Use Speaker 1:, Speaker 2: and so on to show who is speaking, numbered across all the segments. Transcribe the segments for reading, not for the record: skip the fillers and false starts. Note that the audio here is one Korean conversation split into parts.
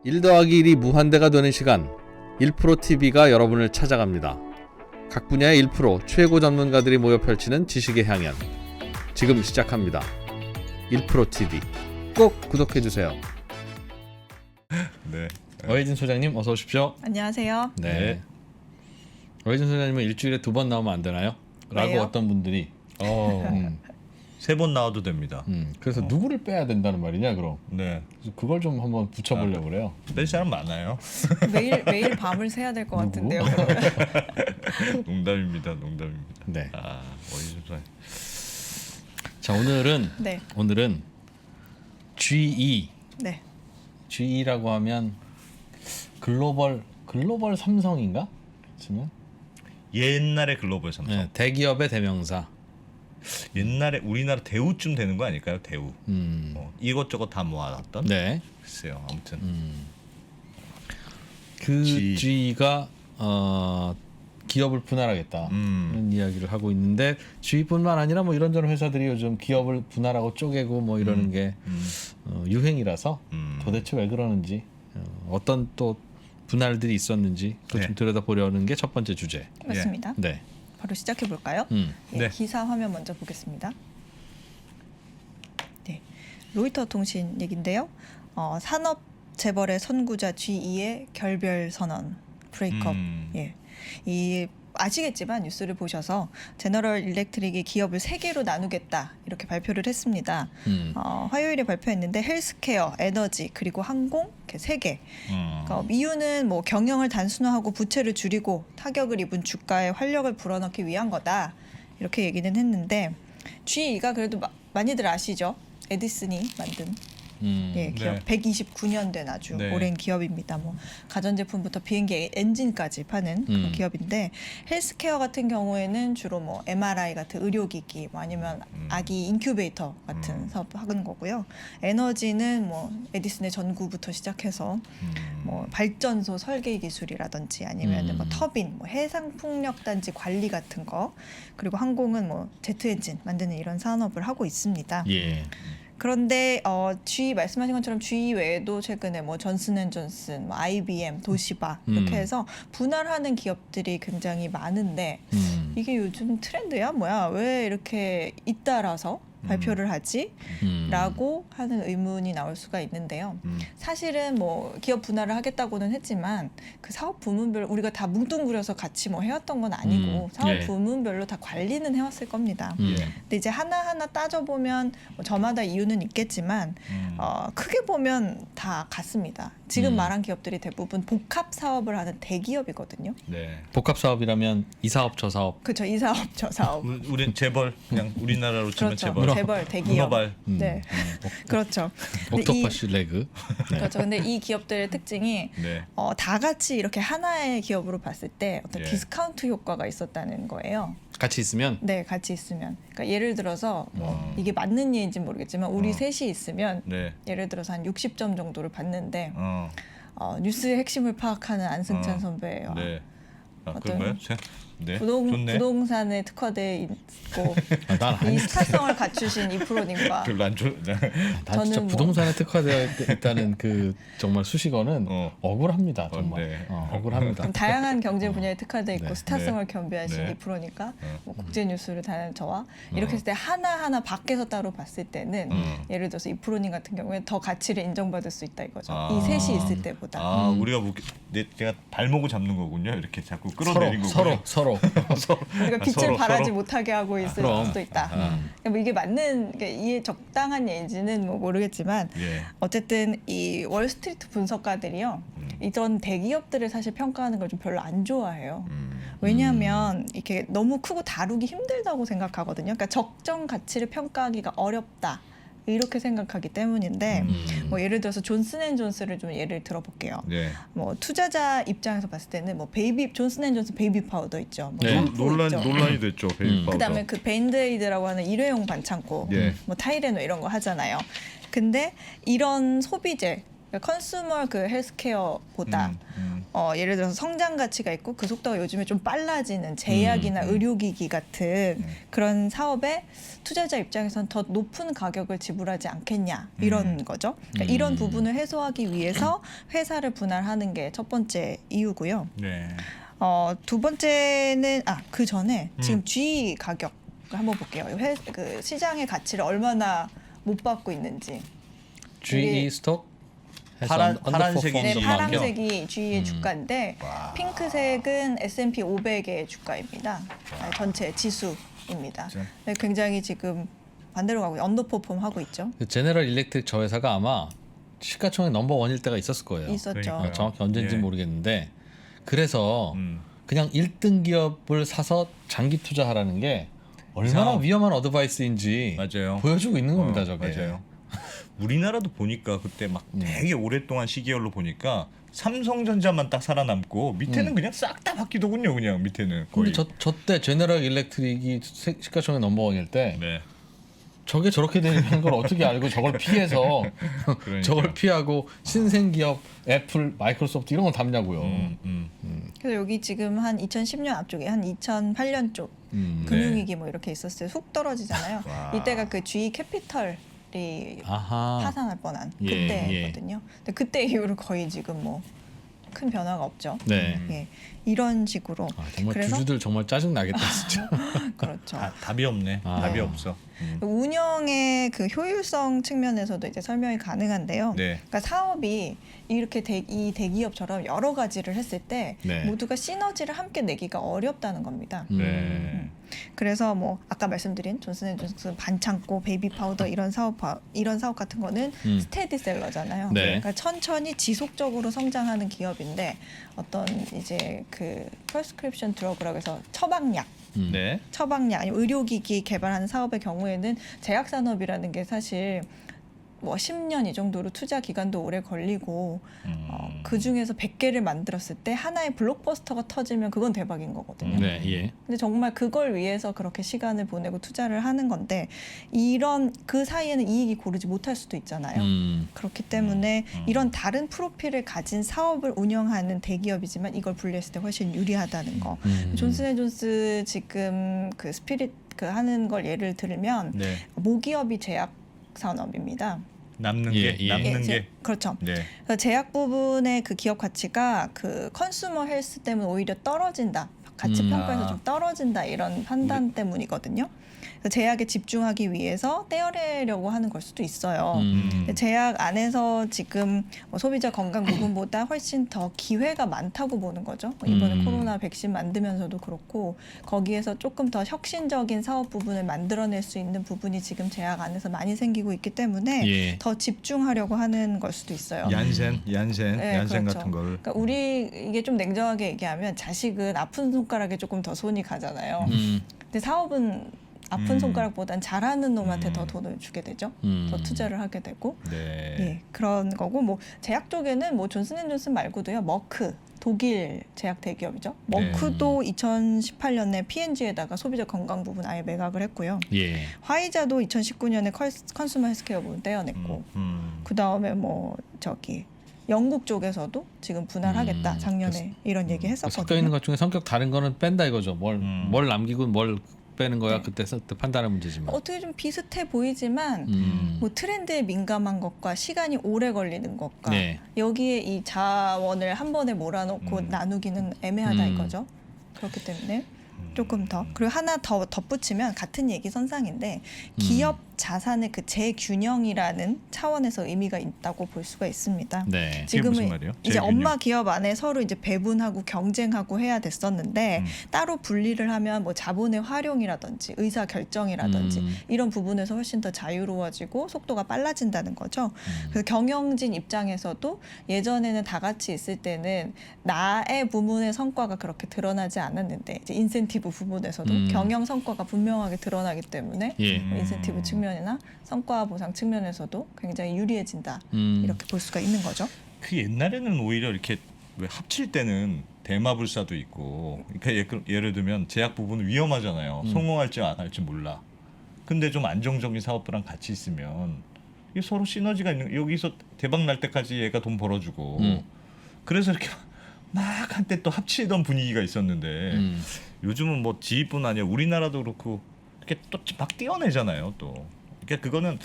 Speaker 1: 1 더하기 1이 무한대가 되는 시간 1%TV가 여러분을 찾아갑니다. 각 분야의 1% 최고 전문가들이 모여 펼치는 지식의 향연 지금 시작합니다. 1%TV 꼭 구독해주세요.
Speaker 2: 네.
Speaker 1: 어혜진 소장님 어서 오십시오.
Speaker 3: 안녕하세요.
Speaker 1: 네. 어혜진 소장님은 일주일에 2번 나오면 안 되나요? 라고
Speaker 3: 왜요?
Speaker 1: 어떤 분들이
Speaker 2: 3번 나와도 됩니다.
Speaker 1: 그래서 누구를 빼야 된다는 말이냐 그럼.
Speaker 2: 네.
Speaker 1: 그래서 그걸 좀 한번 붙여보려고 그래요.
Speaker 2: 뺄 사람 많아요.
Speaker 3: 매일 밤을 새야 될 것
Speaker 1: 누구?
Speaker 3: 같은데요. 그러면.
Speaker 2: 농담입니다.
Speaker 1: 네.
Speaker 2: 어디서
Speaker 1: 자 오늘은
Speaker 3: 네.
Speaker 1: GE
Speaker 3: 네.
Speaker 1: GE라고 하면 글로벌 삼성인가? 그치면
Speaker 2: 옛날에 글로벌 삼성.
Speaker 1: 네, 대기업의 대명사.
Speaker 2: 옛날에 우리나라 대우쯤 되는 거 아닐까요? 대우.
Speaker 1: 음.
Speaker 2: 이것저것 다 모아놨던.
Speaker 1: 네.
Speaker 2: 글쎄요. 아무튼.
Speaker 1: 그
Speaker 2: G.
Speaker 1: GE가 기업을 분할하겠다. 이런 이야기를 하고 있는데 GE뿐만 아니라 뭐 이런저런 회사들이 요즘 기업을 분할하고 쪼개고 뭐 이러는 게 유행이라서 도대체 왜 그러는지 어떤 또 분할들이 있었는지 또 좀
Speaker 2: 네.
Speaker 1: 들여다보려는 게 첫 번째 주제.
Speaker 3: 맞습니다.
Speaker 1: 네.
Speaker 3: 바로 시작해 볼까요? 예,
Speaker 2: 네.
Speaker 3: 기사 화면 먼저 보겠습니다. 네. 로이터 통신 얘긴데요. 산업 재벌의 선구자 GE의 결별 선언 브레이크업. 예. 이 아시겠지만 뉴스를 보셔서 제너럴 일렉트릭이 기업을 3개로 나누겠다 이렇게 발표를 했습니다. 화요일에 발표했는데 헬스케어, 에너지 그리고 항공 이렇게 3개. 그러니까 이유는 뭐 경영을 단순화하고 부채를 줄이고 타격을 입은 주가에 활력을 불어넣기 위한 거다 이렇게 얘기는 했는데 GE가 그래도 많이들 아시죠? 에디슨이 만든 예, 기업
Speaker 2: 네.
Speaker 3: 129년 된 아주
Speaker 2: 네.
Speaker 3: 오랜 기업입니다. 뭐 가전제품부터 비행기 엔진까지 파는 그런 기업인데 헬스케어 같은 경우에는 주로 뭐 MRI 같은 의료기기 뭐 아니면 아기 인큐베이터 같은 사업 하는 거고요. 에너지는 뭐 에디슨의 전구부터 시작해서 뭐 발전소 설계 기술이라든지 아니면 뭐 터빈, 뭐 해상 풍력 단지 관리 같은 거 그리고 항공은 뭐 제트 엔진 만드는 이런 산업을 하고 있습니다.
Speaker 1: 예.
Speaker 3: 그런데 GE 말씀하신 것처럼 GE 외에도 최근에 뭐 존슨앤존슨, 뭐 IBM, 도시바 이렇게 해서 분할하는 기업들이 굉장히 많은데 이게 요즘 트렌드야 뭐야? 왜 이렇게 잇따라서 발표를 하지? 라고 하는 의문이 나올 수가 있는데요. 사실은 뭐 기업 분할을 하겠다고는 했지만 그 사업 부문별 우리가 다 뭉뚱그려서 같이 뭐 해왔던 건 아니고 사업
Speaker 1: 예.
Speaker 3: 부문별로 다 관리는 해왔을 겁니다.
Speaker 2: 예.
Speaker 3: 근데 이제 하나하나 따져보면 뭐 저마다 이유는 있겠지만 크게 보면 다 같습니다. 지금 말한 기업들이 대부분 복합 사업을 하는 대기업이거든요.
Speaker 2: 네.
Speaker 1: 복합 사업이라면 이 사업 저 사업.
Speaker 3: 그렇죠. 이 사업 저 사업.
Speaker 2: 우린 재벌 그냥 우리나라로 치면
Speaker 3: 그렇죠.
Speaker 2: 재벌.
Speaker 3: 재벌 대기업.
Speaker 2: 문어발.
Speaker 3: 네. 그렇죠. 근데
Speaker 1: 옥토퍼시 레그. 네.
Speaker 3: 그렇죠. 근데 이 기업들의 특징이
Speaker 2: 네.
Speaker 3: 다 같이 이렇게 하나의 기업으로 봤을 때 어떤
Speaker 2: 예.
Speaker 3: 디스카운트 효과가 있었다는 거예요.
Speaker 1: 같이 있으면
Speaker 3: 네, 같이 있으면. 그러니까 예를 들어서 뭐 이게 맞는 예인지는 모르겠지만 우리 셋이 있으면
Speaker 2: 네.
Speaker 3: 예를 들어서 한 60점 정도를 받는데
Speaker 2: 어.
Speaker 3: 뉴스의 핵심을 파악하는 안승찬 선배와
Speaker 2: 네.
Speaker 3: 어떤
Speaker 2: 그런가요? 네. 좋네.
Speaker 3: 부동산에 특화돼 있고
Speaker 1: 난
Speaker 3: 이 스타성을 갖추신 이 프로님과
Speaker 2: 별로 안 좋. 네.
Speaker 1: 난 진짜
Speaker 3: 저는 뭐-
Speaker 1: 부동산에 특화되어 있다는 그 정말 수식어는 억울합니다. 정말
Speaker 2: 네.
Speaker 1: 억울합니다.
Speaker 3: 좀 다양한 경제 분야에 특화돼 있고
Speaker 1: 네.
Speaker 3: 스타성을 겸비하신
Speaker 2: 네.
Speaker 3: 이 프로니까 뭐 국제 뉴스를 다는 저와 이렇게 했을 때 하나하나 밖에서 따로 봤을 때는 예를 들어서 이 프로님 같은 경우에 더 가치를 인정받을 수 있다 이거죠. 이 셋이 있을 때보다.
Speaker 2: 우리가 제가 발목을 잡는 거군요. 이렇게 자꾸 끌어내린 거군요.
Speaker 1: 서로
Speaker 3: 우리가 빛을
Speaker 2: 서로,
Speaker 3: 발하지
Speaker 2: 서로.
Speaker 3: 못하게 하고 있을
Speaker 1: 그럼.
Speaker 3: 수도 있다. 그러니까 뭐 이게 맞는 그러니까 이게 적당한 예인지는 뭐 모르겠지만
Speaker 2: 예.
Speaker 3: 어쨌든 이 월스트리트 분석가들이요 이런 대기업들을 사실 평가하는 걸 좀 별로 안 좋아해요. 왜냐하면 이렇게 너무 크고 다루기 힘들다고 생각하거든요. 그러니까 적정 가치를 평가하기가 어렵다. 이렇게 생각하기 때문인데 뭐 예를 들어서 존슨앤존슨을 좀 예를 들어볼게요.
Speaker 2: 네.
Speaker 3: 뭐 투자자 입장에서 봤을 때는 뭐 존슨앤존슨 베이비 파우더 있죠. 뭐
Speaker 1: 네.
Speaker 3: 샴푸 있죠.
Speaker 2: 논란이 됐죠. 베이비 파우더.
Speaker 3: 그다음에 그 밴드에이드라고 하는 일회용 반창고,
Speaker 2: 예.
Speaker 3: 뭐 타이레노 이런 거 하잖아요. 근데 이런 소비재, 그러니까 컨슈머 그 헬스케어보다 예를 들어서 성장 가치가 있고 그 속도가 요즘에 좀 빨라지는 제약이나 의료기기 같은 그런 사업에 투자자 입장에서는 더 높은 가격을 지불하지 않겠냐 이런 거죠. 그러니까 이런 부분을 해소하기 위해서 회사를 분할하는 게 첫 번째 이유고요.
Speaker 2: 네.
Speaker 3: 두 번째는 그 전에 지금 G 가격 한번 볼게요. 그 시장의 가치를 얼마나 못 받고 있는지.
Speaker 1: GE 스톡
Speaker 2: 파란색이
Speaker 3: 네,
Speaker 2: 좀
Speaker 3: 파란색이 G의 주가인데
Speaker 2: 와.
Speaker 3: 핑크색은 S&P 500의 주가입니다. 전체 지수입니다. 네, 굉장히 지금 반대로 가고 언더퍼폼 하고 있죠.
Speaker 1: 제너럴 일렉트릭 저 회사가 아마 시가총액 넘버 원일 때가 있었을 거예요.
Speaker 3: 있었죠.
Speaker 2: 그러니까요.
Speaker 1: 정확히 언제인지
Speaker 2: 예.
Speaker 1: 모르겠는데 그래서
Speaker 2: 음.
Speaker 1: 그냥 1등 기업을 사서 장기 투자하라는 게 얼마나
Speaker 2: 이상하고.
Speaker 1: 위험한 어드바이스인지
Speaker 2: 맞아요.
Speaker 1: 보여주고 있는 겁니다. 저게.
Speaker 2: 맞아요. 우리나라도 보니까 그때 막 되게 오랫동안 시기열로 보니까 삼성전자만 딱 살아남고 밑에는 그냥 싹 다 바뀌더군요. 그냥 밑에는 거의.
Speaker 1: 근데 저때 제너럴 일렉트릭이 시가총액 넘버 원일 때
Speaker 2: 네.
Speaker 1: 저게 저렇게 되는 걸 어떻게 알고 저걸 피해서
Speaker 2: 그러니까.
Speaker 1: 저걸 피하고 신생기업 애플, 마이크로소프트 이런 건 담냐고요.
Speaker 3: 그래서 여기 지금 한 2010년 앞쪽에 한 2008년 쪽 금융위기 뭐 이렇게 있었어요. 훅 떨어지잖아요.
Speaker 2: 와.
Speaker 3: 이때가 그 G 캐피털이
Speaker 1: 아하.
Speaker 3: 파산할 뻔한
Speaker 1: 예,
Speaker 3: 그때거든요. 근데 그때 이후로 거의 지금 뭐 큰 변화가 없죠.
Speaker 1: 네.
Speaker 3: 예, 이런 식으로.
Speaker 1: 정말
Speaker 3: 그래서
Speaker 1: 주주들 정말 짜증 나겠다 진짜.
Speaker 3: 그렇죠.
Speaker 2: 답이 없네. 답이 없어.
Speaker 3: 운영의 그 효율성 측면에서도 이제 설명이 가능한데요.
Speaker 2: 네.
Speaker 3: 그러니까 사업이 이렇게 이 대기업처럼 여러 가지를 했을 때
Speaker 1: 네.
Speaker 3: 모두가 시너지를 함께 내기가 어렵다는 겁니다.
Speaker 2: 네.
Speaker 3: 그래서 뭐 아까 말씀드린 존슨앤존슨 반창고, 베이비 파우더 이런 사업 같은 거는 스테디셀러잖아요.
Speaker 1: 네.
Speaker 3: 그러니까 천천히 지속적으로 성장하는 기업인데 어떤 이제 그 프레스크립션 드러그라고 해서 처방약
Speaker 2: 네.
Speaker 3: 아니면 의료기기 개발하는 사업의 경우에는 제약산업이라는 게 사실 뭐 10년 이 정도로 투자 기간도 오래 걸리고 그 중에서 100개를 만들었을 때 하나의 블록버스터가 터지면 그건 대박인 거거든요.
Speaker 1: 네, 예.
Speaker 3: 근데 정말 그걸 위해서 그렇게 시간을 보내고 투자를 하는 건데 이런 그 사이에는 이익이 고르지 못할 수도 있잖아요. 그렇기 때문에 이런 다른 프로필을 가진 사업을 운영하는 대기업이지만 이걸 분리했을 때 훨씬 유리하다는 거. 존슨앤존슨 지금 그 스피릿 그 하는 걸 예를 들면
Speaker 2: 네.
Speaker 3: 모기업이 제약 산업입니다.
Speaker 2: 남는
Speaker 1: 예,
Speaker 2: 게
Speaker 1: 예.
Speaker 2: 남는
Speaker 3: 예,
Speaker 2: 게.
Speaker 3: 그렇죠.
Speaker 2: 네.
Speaker 3: 그래서 제약 부분의 그 기업 가치가 그 컨슈머 헬스 때문에 오히려 떨어진다. 가치 평가에서 좀 떨어진다 이런 판단 때문이거든요. 그래서 제약에 집중하기 위해서 떼어내려고 하는 걸 수도 있어요. 근데 제약 안에서 지금 뭐 소비자 건강 부분보다 훨씬 더 기회가 많다고 보는 거죠. 이번에 코로나 백신 만들면서도 그렇고 거기에서 조금 더 혁신적인 사업 부분을 만들어낼 수 있는 부분이 지금 제약 안에서 많이 생기고 있기 때문에
Speaker 1: 예.
Speaker 3: 더 집중하려고 하는 걸 수도 있어요.
Speaker 2: 얀센
Speaker 3: 네,
Speaker 2: 얀센
Speaker 3: 그렇죠.
Speaker 2: 같은 걸.
Speaker 3: 그러니까 우리 이게 좀 냉정하게 얘기하면 자식은 아픈 손가락에 조금 더 손이 가잖아요. 근데 사업은 아픈 손가락보단 잘하는 놈한테 더 돈을 주게 되죠. 더 투자를 하게 되고.
Speaker 2: 네.
Speaker 3: 예, 그런 거고 뭐 제약 쪽에는 뭐 존슨앤존슨 말고도요. 머크 독일 제약 대기업이죠. 머크도 2018년에 P&G에다가 소비자 건강 부분 아예 매각을 했고요.
Speaker 1: 예.
Speaker 3: 화이자도 2019년에 컨슈머 헬스케어 부분 떼어냈고 그 다음에 뭐 저기 영국 쪽에서도 지금 분할하겠다 작년에 이런 얘기
Speaker 1: 섞여 있는
Speaker 3: 했었거든요.
Speaker 1: 것 중에 성격 다른 거는 뺀다 이거죠. 뭘 남기고 뭘 빼는 거야. 그때 판단의 문제지만.
Speaker 3: 어떻게 좀 비슷해 보이지만 뭐 트렌드에 민감한 것과 시간이 오래 걸리는 것과
Speaker 1: 네.
Speaker 3: 여기에 이 자원을 한 번에 몰아넣고 나누기는 애매하다 이거죠. 그렇기 때문에 조금 더 그리고 하나 더 덧붙이면 같은 얘기 선상인데 기업 자산의 그 재균형이라는 차원에서 의미가 있다고 볼 수가 있습니다.
Speaker 1: 네.
Speaker 2: 무슨
Speaker 3: 지금은
Speaker 2: 말이에요?
Speaker 3: 이제
Speaker 2: 재균형.
Speaker 3: 엄마 기업 안에 서로 이제 배분하고 경쟁하고 해야 됐었는데 따로 분리를 하면 뭐 자본의 활용이라든지 의사 결정이라든지 이런 부분에서 훨씬 더 자유로워지고 속도가 빨라진다는 거죠. 그래서 경영진 입장에서도 예전에는 다 같이 있을 때는 나의 부문의 성과가 그렇게 드러나지 않았는데 이제 인센티브 부분에서도 경영 성과가 분명하게 드러나기 때문에
Speaker 1: 예.
Speaker 3: 인센티브 측면이나 성과 보상 측면에서도 굉장히 유리해진다 이렇게 볼 수가 있는 거죠.
Speaker 2: 그 옛날에는 오히려 이렇게 왜 합칠 때는 대마불사도 있고 그러니까 예를 들면 제약 부분은 위험하잖아요. 성공할지 안 할지 몰라. 근데 좀 안정적인 사업부랑 같이 있으면 이게 서로 시너지가 있는 여기서 대박 날 때까지 얘가 돈 벌어주고 그래서 이렇게 막 한때 또 합치던 분위기가 있었는데 요즘은 뭐 GE뿐 아니라 우리나라도 그렇고 이렇게 또 막 띄어내잖아요. 또 그러니까 그거는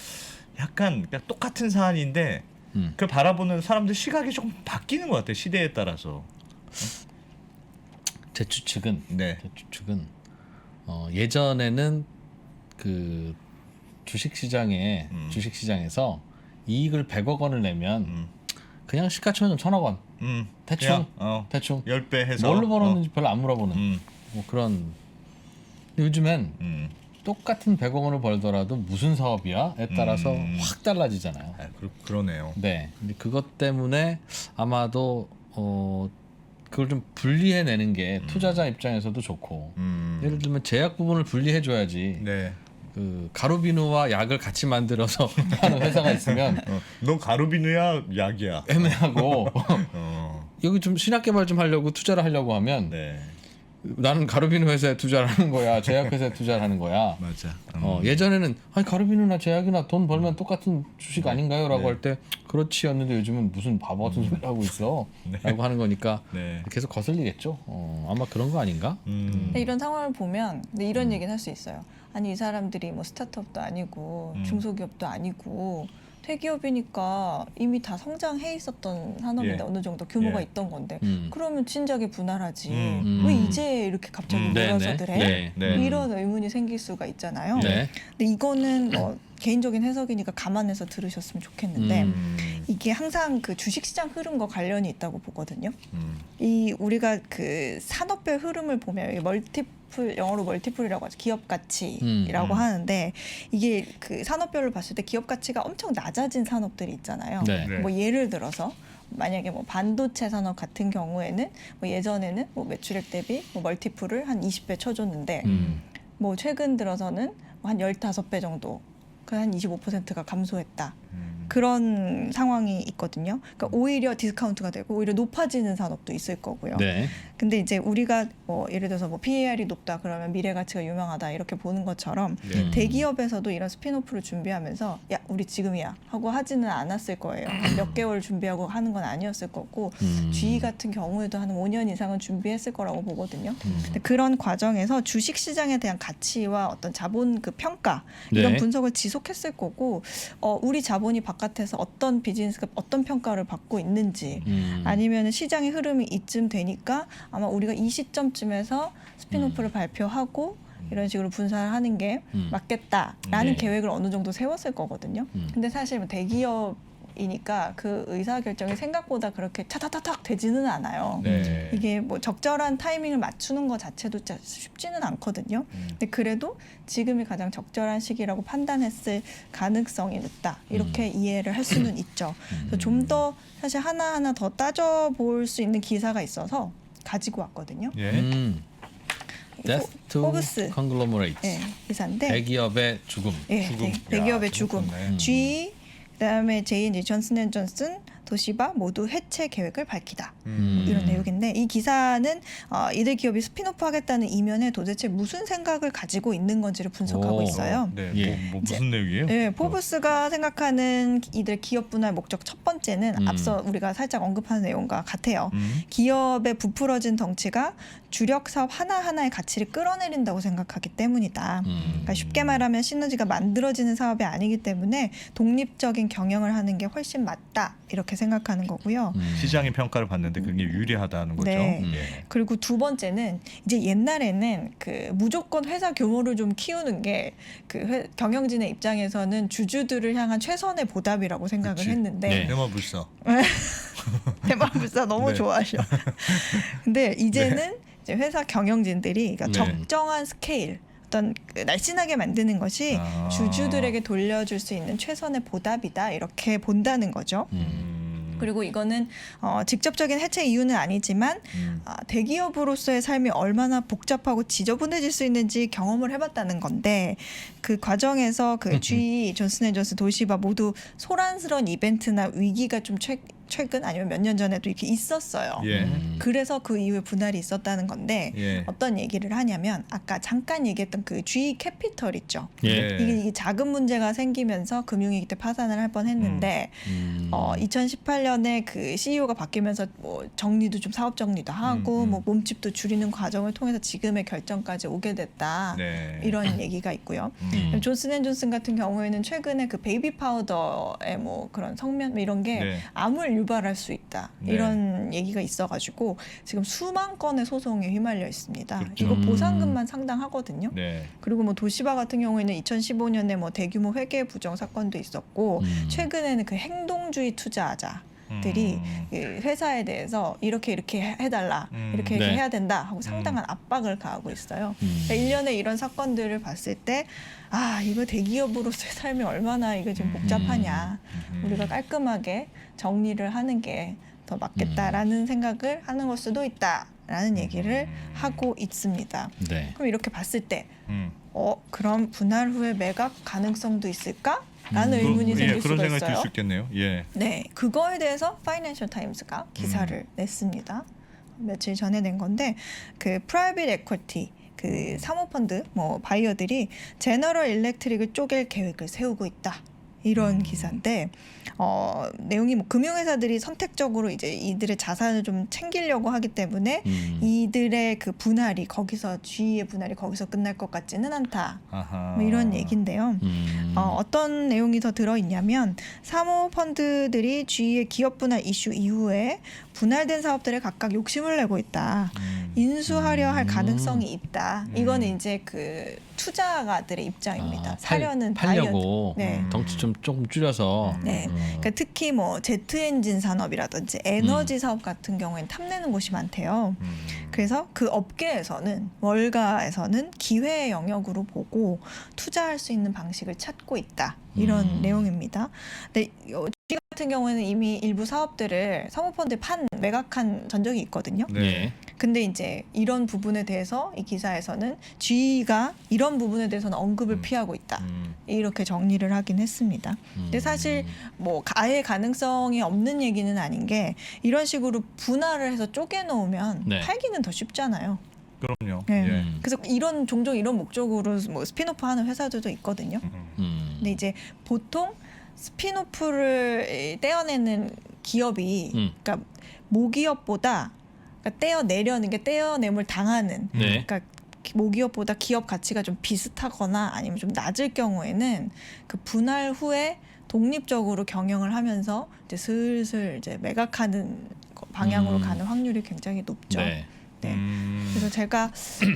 Speaker 2: 약간 그냥 똑같은 사안인데 그걸 바라보는 사람들 시각이 조금 바뀌는 것 같아요. 시대에 따라서.
Speaker 1: 제 추측은
Speaker 2: 네.
Speaker 1: 예전에는 그 주식시장에서 이익을 100억 원을 내면 그냥 시가총액 1,000억 원 대충
Speaker 2: 그냥,
Speaker 1: 대충
Speaker 2: 10배 해서
Speaker 1: 뭘로 벌었는지 별로 안 물어보는 뭐 그런. 근데 요즘엔 똑같은 100억 원을 벌더라도 무슨 사업이야에 따라서 확 달라지잖아요.
Speaker 2: 그러네요.
Speaker 1: 네. 근데 그것 때문에 아마도 그걸 좀 분리해내는 게 투자자 입장에서도 좋고. 예를 들면 제약 부분을 분리해줘야지.
Speaker 2: 네.
Speaker 1: 그 가루비누와 약을 같이 만들어서 하는 회사가 있으면
Speaker 2: 너 가루비누야 약이야.
Speaker 1: 애매하고 여기 좀 신약 개발 좀 하려고 투자를 하려고 하면
Speaker 2: 네.
Speaker 1: 나는 가루비누 회사에 투자를 하는 거야, 제약 회사에 투자를 하는 거야.
Speaker 2: 맞아.
Speaker 1: 예전에는 아니 가루비누나 제약이나 돈 벌면 똑같은 주식 아닌가요?라고 할 때 그렇지였는데 요즘은 무슨 바보 같은 소리를 하고 있어?라고 하는 거니까
Speaker 2: 네.
Speaker 1: 계속 거슬리겠죠. 아마 그런 거 아닌가?
Speaker 3: 근데 이런 상황을 보면 근데 이런 얘기는 할 수 있어요. 아니 이 사람들이 뭐 스타트업도 아니고 중소기업도 아니고 대기업이니까 이미 다 성장해 있었던 산업인데
Speaker 2: 예.
Speaker 3: 어느 정도 규모가
Speaker 2: 예.
Speaker 3: 있던 건데 그러면 진작에 분할하지
Speaker 2: 음.
Speaker 3: 왜 이제 이렇게 갑자기 몰아서들 해?
Speaker 1: 네.
Speaker 2: 네.
Speaker 3: 이런 의문이 생길 수가 있잖아요.
Speaker 1: 네.
Speaker 3: 근데 이거는 뭐 개인적인 해석이니까 감안해서 들으셨으면 좋겠는데 이게 항상 그 주식시장 흐름과 관련이 있다고 보거든요. 이 우리가 그 산업별 흐름을 보면 영어로 멀티플이라고 하죠. 기업 가치라고 하는데 이게 그 산업별로 봤을 때 기업 가치가 엄청 낮아진 산업들이 있잖아요.
Speaker 1: 네.
Speaker 2: 네.
Speaker 3: 뭐 예를 들어서 만약에 뭐 반도체 산업 같은 경우에는 뭐 예전에는 뭐 매출액 대비 뭐 멀티플을 한 20배 쳐줬는데 뭐 최근 들어서는 한 15배 정도 한 25%가 감소했다. 그런 상황이 있거든요. 그러니까 오히려 디스카운트가 되고 오히려 높아지는 산업도 있을 거고요.
Speaker 1: 네.
Speaker 3: 근데 이제 우리가 뭐 예를 들어서 뭐 PER이 높다 그러면 미래 가치가 유명하다 이렇게 보는 것처럼
Speaker 2: 네.
Speaker 3: 대기업에서도 이런 스피노프를 준비하면서 야 우리 지금이야 하고 하지는 않았을 거예요. 몇 개월 준비하고 하는 건 아니었을 거고 GE 같은 경우에도 한 5년 이상은 준비했을 거라고 보거든요. 근데 그런 과정에서 주식 시장에 대한 가치와 어떤 자본 그 평가 이런
Speaker 1: 네.
Speaker 3: 분석을 지속했을 거고 우리 자본이 바깥에서 어떤 비즈니스가 어떤 평가를 받고 있는지 아니면 시장의 흐름이 이쯤 되니까 아마 우리가 이 시점쯤에서 스피노프를 발표하고 이런 식으로 분산을 하는 게 맞겠다라는
Speaker 1: 네.
Speaker 3: 계획을 어느 정도 세웠을 거거든요. 근데 사실 뭐 대기업이니까 그 의사결정이 생각보다 그렇게 차타타탁 되지는 않아요.
Speaker 2: 네.
Speaker 3: 이게 뭐 적절한 타이밍을 맞추는 것 자체도 진짜 쉽지는 않거든요. 근데 그래도 지금이 가장 적절한 시기라고 판단했을 가능성이 높다. 이렇게 이해를 할 수는 있죠. 좀 더 사실 하나하나 더 따져볼 수 있는 기사가 있어서 가지고 왔거든요.
Speaker 2: 예.
Speaker 1: Death to
Speaker 3: 포브스.
Speaker 1: Conglomerates.
Speaker 3: 네, 기사인데
Speaker 1: 대기업의 죽음.
Speaker 3: 예,
Speaker 2: 죽음.
Speaker 3: 대기업의
Speaker 2: 야,
Speaker 3: 죽음.
Speaker 2: 좋네.
Speaker 3: GE 그다음에 J&J 존슨앤존슨 도시바 모두 해체 계획을 밝히다. 이런 내용인데 이 기사는 이들 기업이 스피노프 하겠다는 이면에 도대체 무슨 생각을 가지고 있는 건지를 분석하고
Speaker 1: 오.
Speaker 3: 있어요.
Speaker 2: 네.
Speaker 1: 예.
Speaker 2: 뭐 무슨 내용이에요?
Speaker 3: 네, 포브스가 생각하는 이들 기업 분할 목적 첫 번째는 앞서 우리가 살짝 언급한 내용과 같아요. 기업의 부풀어진 덩치가 주력 사업 하나하나의 가치를 끌어내린다고 생각하기 때문이다. 그러니까 쉽게 말하면 시너지가 만들어지는 사업이 아니기 때문에 독립적인 경영을 하는 게 훨씬 맞다. 이렇게 생각하는 거고요.
Speaker 2: 시장의 평가를 받는데 그게 유리하다는 거죠.
Speaker 3: 네.
Speaker 2: 예.
Speaker 3: 그리고 두 번째는 이제 옛날에는 그 무조건 회사 규모를 좀 키우는 게 그 경영진의 입장에서는 주주들을 향한 최선의 보답이라고 생각을
Speaker 2: 그치.
Speaker 3: 했는데
Speaker 1: 네.
Speaker 2: 대마불사.
Speaker 3: 대마불사 너무
Speaker 1: 네.
Speaker 3: 좋아하셔. 근데 이제는 이제 회사 경영진들이 그러니까
Speaker 1: 네.
Speaker 3: 적정한 스케일 어떤 그 날씬하게 만드는 것이
Speaker 2: 아.
Speaker 3: 주주들에게 돌려줄 수 있는 최선의 보답이다 이렇게 본다는 거죠. 그리고 이거는 직접적인 해체 이유는 아니지만 대기업으로서의 삶이 얼마나 복잡하고 지저분해질 수 있는지 경험을 해봤다는 건데 그 과정에서 그 GE, 존슨앤존슨, 도시바 모두 소란스러운 이벤트나 위기가 좀 최근 아니면 몇 년 전에도 이렇게 있었어요.
Speaker 2: 예.
Speaker 3: 그래서 그 이후에 분할이 있었다는 건데
Speaker 2: 예.
Speaker 3: 어떤 얘기를 하냐면 아까 잠깐 얘기했던 그 G 캐피털 있죠.
Speaker 1: 예.
Speaker 3: 이게 자금 문제가 생기면서 금융위기 때 파산을 할 뻔했는데 2018년에 그 CEO가 바뀌면서 뭐 정리도 좀 사업 정리도 하고 뭐 몸집도 줄이는 과정을 통해서 지금의 결정까지 오게 됐다.
Speaker 2: 네.
Speaker 3: 이런 얘기가 있고요. 존슨앤존슨 같은 경우에는 최근에 그 베이비 파우더의 뭐 그런 성면 이런 게
Speaker 2: 네.
Speaker 3: 암을 유발할 수 있다.
Speaker 2: 네.
Speaker 3: 이런 얘기가 있어가지고 지금 수만 건의 소송에 휘말려 있습니다.
Speaker 2: 그렇죠.
Speaker 3: 이거 보상금만 상당하거든요.
Speaker 2: 네.
Speaker 3: 그리고 뭐 도시바 같은 경우에는 2015년에 뭐 대규모 회계 부정 사건도 있었고 최근에는 그 행동주의 투자자들이 그 회사에 대해서 이렇게 해달라 이렇게
Speaker 1: 네.
Speaker 3: 해야 된다 하고 상당한 압박을 가하고 있어요. 그러니까 일련의 이런 사건들을 봤을 때 아 이거 대기업으로서의 삶이 얼마나 이거 지금 복잡하냐 우리가 깔끔하게 정리를 하는 게 더 맞겠다라는 생각을 하는 걸 수도 있다라는 얘기를 하고 있습니다.
Speaker 1: 네.
Speaker 3: 그럼 이렇게 봤을 때
Speaker 2: 음.
Speaker 3: 그럼 분할 후에 매각 가능성도 있을까? 라는 의문이 생길
Speaker 2: 예, 그런
Speaker 3: 수가
Speaker 2: 생각이 들
Speaker 3: 있어요.
Speaker 2: 수 있겠네요. 예.
Speaker 3: 네, 그거에 대해서 파이낸셜 타임스가 기사를 냈습니다. 며칠 전에 낸 건데 그 프라이빗 에쿼티 그 사모펀드 뭐 바이어들이 제너럴 일렉트릭을 쪼갤 계획을 세우고 있다. 이런 기사인데 내용이 뭐 금융회사들이 선택적으로 이제 이들의 자산을 좀 챙기려고 하기 때문에 이들의 그 분할이 거기서 G의 분할이 거기서 끝날 것 같지는 않다.
Speaker 2: 아하.
Speaker 3: 뭐 이런 얘기인데요. 어떤 내용이 더 들어있냐면 사모펀드들이 G의 기업 분할 이슈 이후에 분할된 사업들에 각각 욕심을 내고 있다. 인수하려 할 가능성이 있다. 이거는 이제 그 투자가들의 입장입니다. 사려는
Speaker 1: 팔려고
Speaker 3: 네.
Speaker 1: 덩치 좀 조금 줄여서.
Speaker 3: 네. 그러니까 특히 뭐 제트 엔진 산업이라든지 에너지 사업 같은 경우에는 탐내는 곳이 많대요. 그래서 그 업계에서는 월가에서는 기회의 영역으로 보고 투자할 수 있는 방식을 찾고 있다. 이런 내용입니다. 근데 G 같은 경우에는 이미 일부 사업들을 사모펀드에 매각한 전적이 있거든요.
Speaker 2: 네.
Speaker 3: 근데 이제 이런 부분에 대해서 이 기사에서는 G가 이런 부분에 대해서는 언급을 피하고 있다. 이렇게 정리를 하긴 했습니다. 근데 사실 뭐 아예 가능성이 없는 얘기는 아닌 게 이런 식으로 분할을 해서 쪼개놓으면
Speaker 1: 네.
Speaker 3: 팔기는 더 쉽잖아요.
Speaker 2: 그럼요.
Speaker 3: 네.
Speaker 2: 예.
Speaker 3: 그래서 종종 이런 목적으로 뭐 스피노프 하는 회사들도 있거든요. 근데 이제 보통 스피노프를 떼어내는 기업이 그러니까 모기업보다 그러니까 떼어내물 당하는
Speaker 1: 네.
Speaker 3: 그러니까 모기업보다 기업 가치가 좀 비슷하거나 아니면 좀 낮을 경우에는 그 분할 후에 독립적으로 경영을 하면서 이제 슬슬 이제 매각하는 방향으로 가는 확률이 굉장히 높죠.
Speaker 1: 네.
Speaker 3: 네. 그래서 제가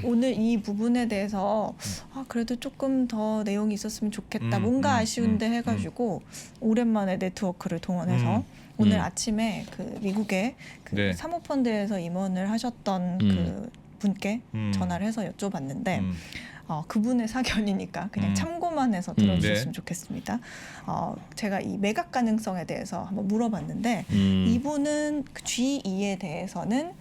Speaker 3: 오늘 이 부분에 대해서 그래도 조금 더 내용이 있었으면 좋겠다. 뭔가 아쉬운데 해가지고 오랜만에 네트워크를 동원해서 오늘 아침에 그 미국의 그
Speaker 2: 네.
Speaker 3: 사모펀드에서 임원을 하셨던 그 분께 전화를 해서 여쭤봤는데 그분의 사견이니까 그냥 참고만 해서 들어주셨으면
Speaker 2: 네.
Speaker 3: 좋겠습니다. 제가 이 매각 가능성에 대해서 한번 물어봤는데 이분은 그 G2에 대해서는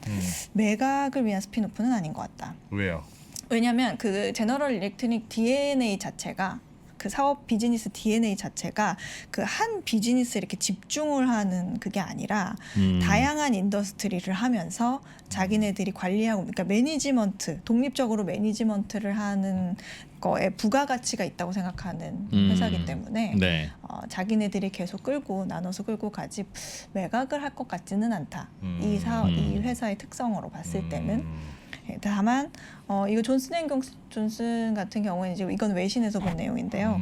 Speaker 3: 매각을 위한 스피노프는 아닌 것 같다.
Speaker 2: 왜요?
Speaker 3: 왜냐하면 그 제너럴 일렉트릭 DNA 자체가 그 사업 비즈니스 DNA 자체가 그 한 비즈니스에 이렇게 집중을 하는 그게 아니라 다양한 인더스트리를 하면서 자기네들이 관리하고 그러니까 매니지먼트 독립적으로 매니지먼트를 하는 거에 부가가치가 있다고 생각하는 회사이기 때문에
Speaker 1: 네.
Speaker 3: 자기네들이 계속 나눠서 끌고 가지 매각을 할 것 같지는 않다. 이 회사의 특성으로 봤을 때는. 다만 이거 존슨 같은 경우에는 이제 이건 외신에서 본 내용인데요.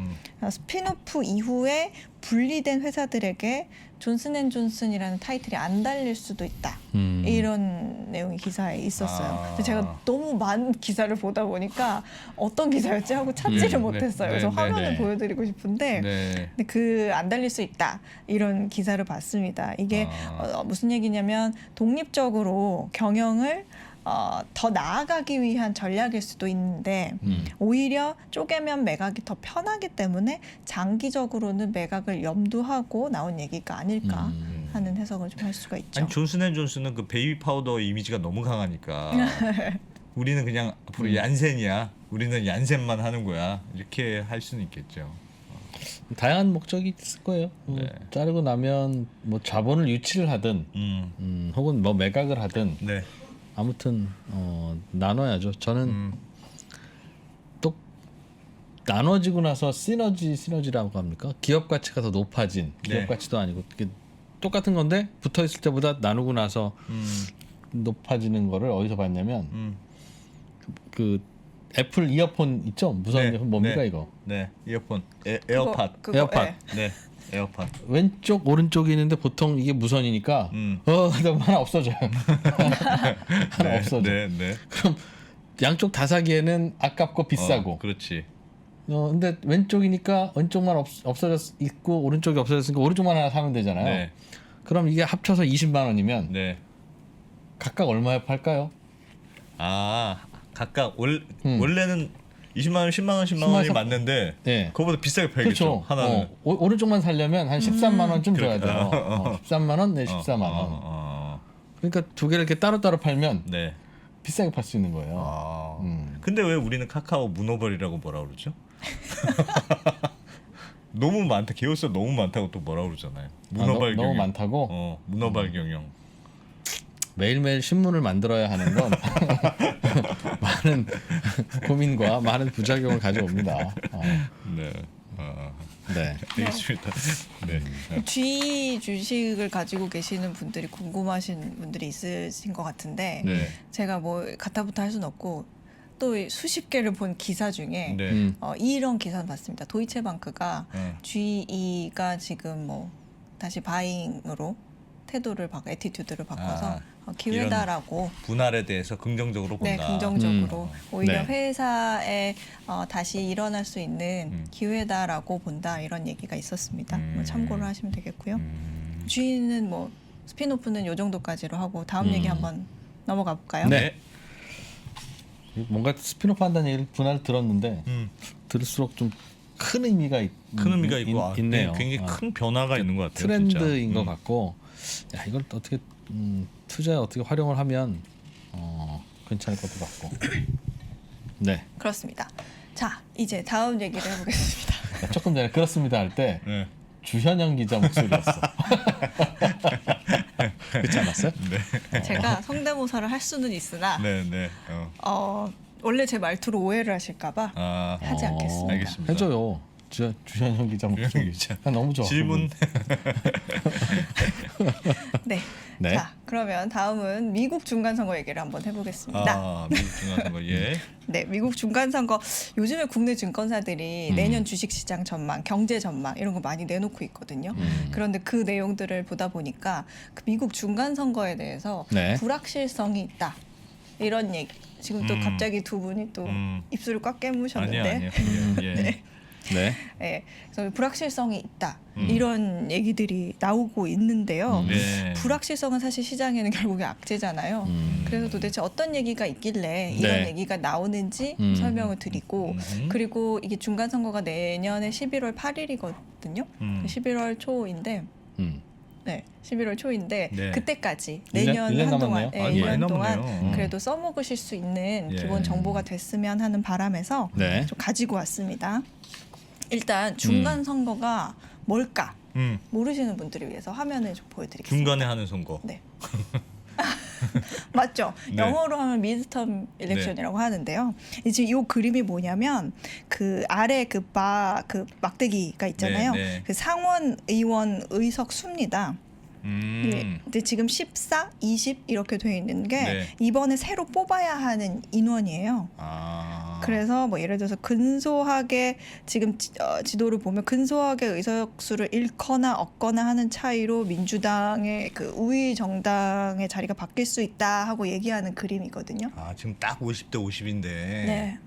Speaker 3: 스피노프 이후에 분리된 회사들에게 존슨앤존슨이라는 타이틀이 안 달릴 수도 있다. 이런 내용이 기사에 있었어요. 근데 제가 너무 많은 기사를 보다 보니까 어떤 기사였지 하고 찾지를 못했어요. 그래서 화면을 보여드리고 싶은데 근데 그 안 달릴 수 있다. 이런 기사를 봤습니다. 이게 무슨 얘기냐면 독립적으로 경영을 더 나아가기 위한 전략일 수도 있는데 오히려 쪼개면 매각이 더 편하기 때문에 장기적으로는 매각을 염두하고 나온 얘기가 아닐까 하는 해석을 좀 할 수가 있죠.
Speaker 2: 아니 존슨앤존슨은 그 베이비 파우더 이미지가 너무 강하니까 우리는 그냥 앞으로 얀센이야. 우리는 얀센만 하는 거야. 이렇게 할 수는 있겠죠.
Speaker 1: 다양한 목적이 있을 거예요.
Speaker 2: 네.
Speaker 1: 자르고 나면 뭐 자본을 유치를 하든 혹은 뭐 매각을 하든
Speaker 2: 네.
Speaker 1: 아무튼 나눠야죠. 저는 또 나눠지고 나서 시너지라고 합니까? 기업 가치가 더 높아진 기업
Speaker 2: 네.
Speaker 1: 가치도 아니고 이게 똑같은 건데 붙어 있을 때보다 나누고 나서 높아지는 거를 어디서 봤냐면 그 애플 이어폰 있죠? 무선
Speaker 2: 네.
Speaker 1: 이어폰 뭡니까
Speaker 2: 네.
Speaker 1: 이거?
Speaker 2: 네. 이어폰. 에어팟.
Speaker 1: 에어팟.
Speaker 3: 예.
Speaker 2: 네. 에어팟.
Speaker 1: 왼쪽 오른쪽이 있는데 보통 이게 무선이니까 하나 없어져요. 하나 없어져.
Speaker 2: 네. 네.
Speaker 1: 그럼 양쪽 다 사기에는 아깝고 비싸고.
Speaker 2: 그렇지.
Speaker 1: 근데 왼쪽이니까 왼쪽만 없어졌 있고 오른쪽이 없어졌으니까 오른쪽만 하나 사면 되잖아요.
Speaker 2: 네.
Speaker 1: 그럼 이게 합쳐서 20만 원이면
Speaker 2: 네.
Speaker 1: 각각 얼마에 팔까요?
Speaker 2: 아, 각각 원래는 20만 원, 10만 원, 10만 원이
Speaker 1: 10만
Speaker 2: 맞는데
Speaker 1: 네.
Speaker 2: 그거보다 비싸게 팔겠죠.
Speaker 1: 그렇죠.
Speaker 2: 하나는.
Speaker 1: 오른쪽만 살려면 한 13만 원쯤 줘야 돼요.
Speaker 2: 그러니까.
Speaker 1: 13만 원, 네, 14만 원. 그러니까 두 개를 이렇게 따로따로 팔면
Speaker 2: 네.
Speaker 1: 비싸게 팔 수 있는 거예요.
Speaker 2: 근데 왜 우리는 카카오 문어발이라고 뭐라 그러죠? 너무 많다. 개월수 너무 많다고 또 뭐라 그러잖아요. 문어발 경영.
Speaker 1: 너무 많다고
Speaker 2: 문어발 경영.
Speaker 1: 매일매일 신문을 만들어야 하는 건 많은 고민과 많은 부작용을 가져옵니다.
Speaker 2: 네.
Speaker 1: 네.
Speaker 2: 알겠습니다. 네.
Speaker 3: G 주식을 가지고 계시는 분들이 궁금하신 분들이 있으신 것 같은데
Speaker 2: 네.
Speaker 3: 제가 뭐 가타부터 할 수는 없고 또 수십 개를 본 기사 중에
Speaker 2: 네.
Speaker 3: 이런 기사는 봤습니다. 도이체방크가
Speaker 2: 네.
Speaker 3: GE가 지금 뭐 다시 바잉으로 애티튜드를 바꿔서 기회다라고
Speaker 2: 분할에 대해서 긍정적으로 본다.
Speaker 3: 네, 긍정적으로 오히려
Speaker 1: 네.
Speaker 3: 회사에 다시 일어날 수 있는 기회다라고 본다 이런 얘기가 있었습니다. 뭐 참고를 하시면 되겠고요. G는 뭐 스피노프는 요 정도까지로 하고 다음 얘기 한번 넘어가 볼까요?
Speaker 1: 네. 뭔가 스피노프 한다는 얘기를 분할 들었는데 들을수록 좀 큰 의미가
Speaker 2: 큰 의미가 있고
Speaker 1: 있네요.
Speaker 2: 굉장히 큰 변화가 있는 것 같아요.
Speaker 1: 트렌드인
Speaker 2: 진짜.
Speaker 1: 것 같고 야 이걸 어떻게 투자에 어떻게 활용을 하면 괜찮을 것도 같고 네.
Speaker 3: 그렇습니다. 자, 이제 다음 얘기를 해보겠습니다.
Speaker 1: 조금 전에 그렇습니다 할 때
Speaker 2: 네.
Speaker 1: 주현영 기자 목소리였어. 그렇지 않았어요?
Speaker 3: 제가 성대모사를 할 수는 있으나
Speaker 2: 네, 네.
Speaker 3: 원래 제 말투로 오해를 하실까봐 하지 않겠습니다.
Speaker 2: 알겠습니다.
Speaker 1: 해줘요. 주현영 기자 목소리.
Speaker 2: 기자.
Speaker 1: 너무 좋아.
Speaker 2: 질문.
Speaker 3: 네.
Speaker 1: 네.
Speaker 3: 자, 그러면 다음은 미국 중간선거 얘기를 한번 해보겠습니다.
Speaker 2: 미국 중간선거 예.
Speaker 3: 네, 미국 중간선거 요즘에 국내 증권사들이 내년 주식시장 전망, 경제 전망 이런 거 많이 내놓고 있거든요. 그런데 그 내용들을 보다 보니까 그 미국 중간선거에 대해서
Speaker 1: 네.
Speaker 3: 불확실성이 있다 이런 얘기. 지금 또 갑자기 두 분이 또 입술을 꽉 깨무셨는데.
Speaker 2: 아니요. 예.
Speaker 3: 네.
Speaker 1: 네.
Speaker 3: 네, 그래서 불확실성이 있다 이런 얘기들이 나오고 있는데요.
Speaker 2: 네.
Speaker 3: 불확실성은 사실 시장에는 결국에 악재잖아요. 그래서 도대체 어떤 얘기가 있길래 이런
Speaker 1: 네.
Speaker 3: 얘기가 나오는지 설명을 드리고 그리고 이게 중간선거가 내년에 11월 8일이거든요. 11월 초인데 네, 11월 초인데
Speaker 2: 네.
Speaker 3: 그때까지
Speaker 1: 일 년-
Speaker 3: 내년
Speaker 1: 일 년
Speaker 3: 한동안
Speaker 1: 남았네요.
Speaker 2: 아니,
Speaker 3: 1년
Speaker 2: 많이
Speaker 3: 동안
Speaker 2: 남았네요.
Speaker 3: 그래도 써먹으실 수 있는
Speaker 2: 예.
Speaker 3: 기본 정보가 됐으면 하는 바람에서
Speaker 1: 네.
Speaker 3: 좀 가지고 왔습니다. 일단 중간 선거가 뭘까 모르시는 분들을 위해서 화면을 좀 보여드리겠습니다.
Speaker 2: 중간에 하는 선거.
Speaker 3: 네. 맞죠?
Speaker 2: 네.
Speaker 3: 영어로 하면 미드텀 일렉션이라고 하는데요. 이제 이 그림이 뭐냐면 그 아래 그 막대기가 있잖아요.
Speaker 2: 네, 네.
Speaker 3: 그 상원 의원 의석 수입니다. 네. 근데 지금 14, 20 이렇게 되어 있는 게
Speaker 2: 네.
Speaker 3: 이번에 새로 뽑아야 하는 인원이에요. 그래서 뭐 예를 들어서 근소하게 지금 지도를 보면 근소하게 의석수를 잃거나 얻거나 하는 차이로 민주당의 그 우위 정당의 자리가 바뀔 수 있다 하고 얘기하는 그림이거든요.
Speaker 2: 지금 딱 50대 50인데.
Speaker 3: 네.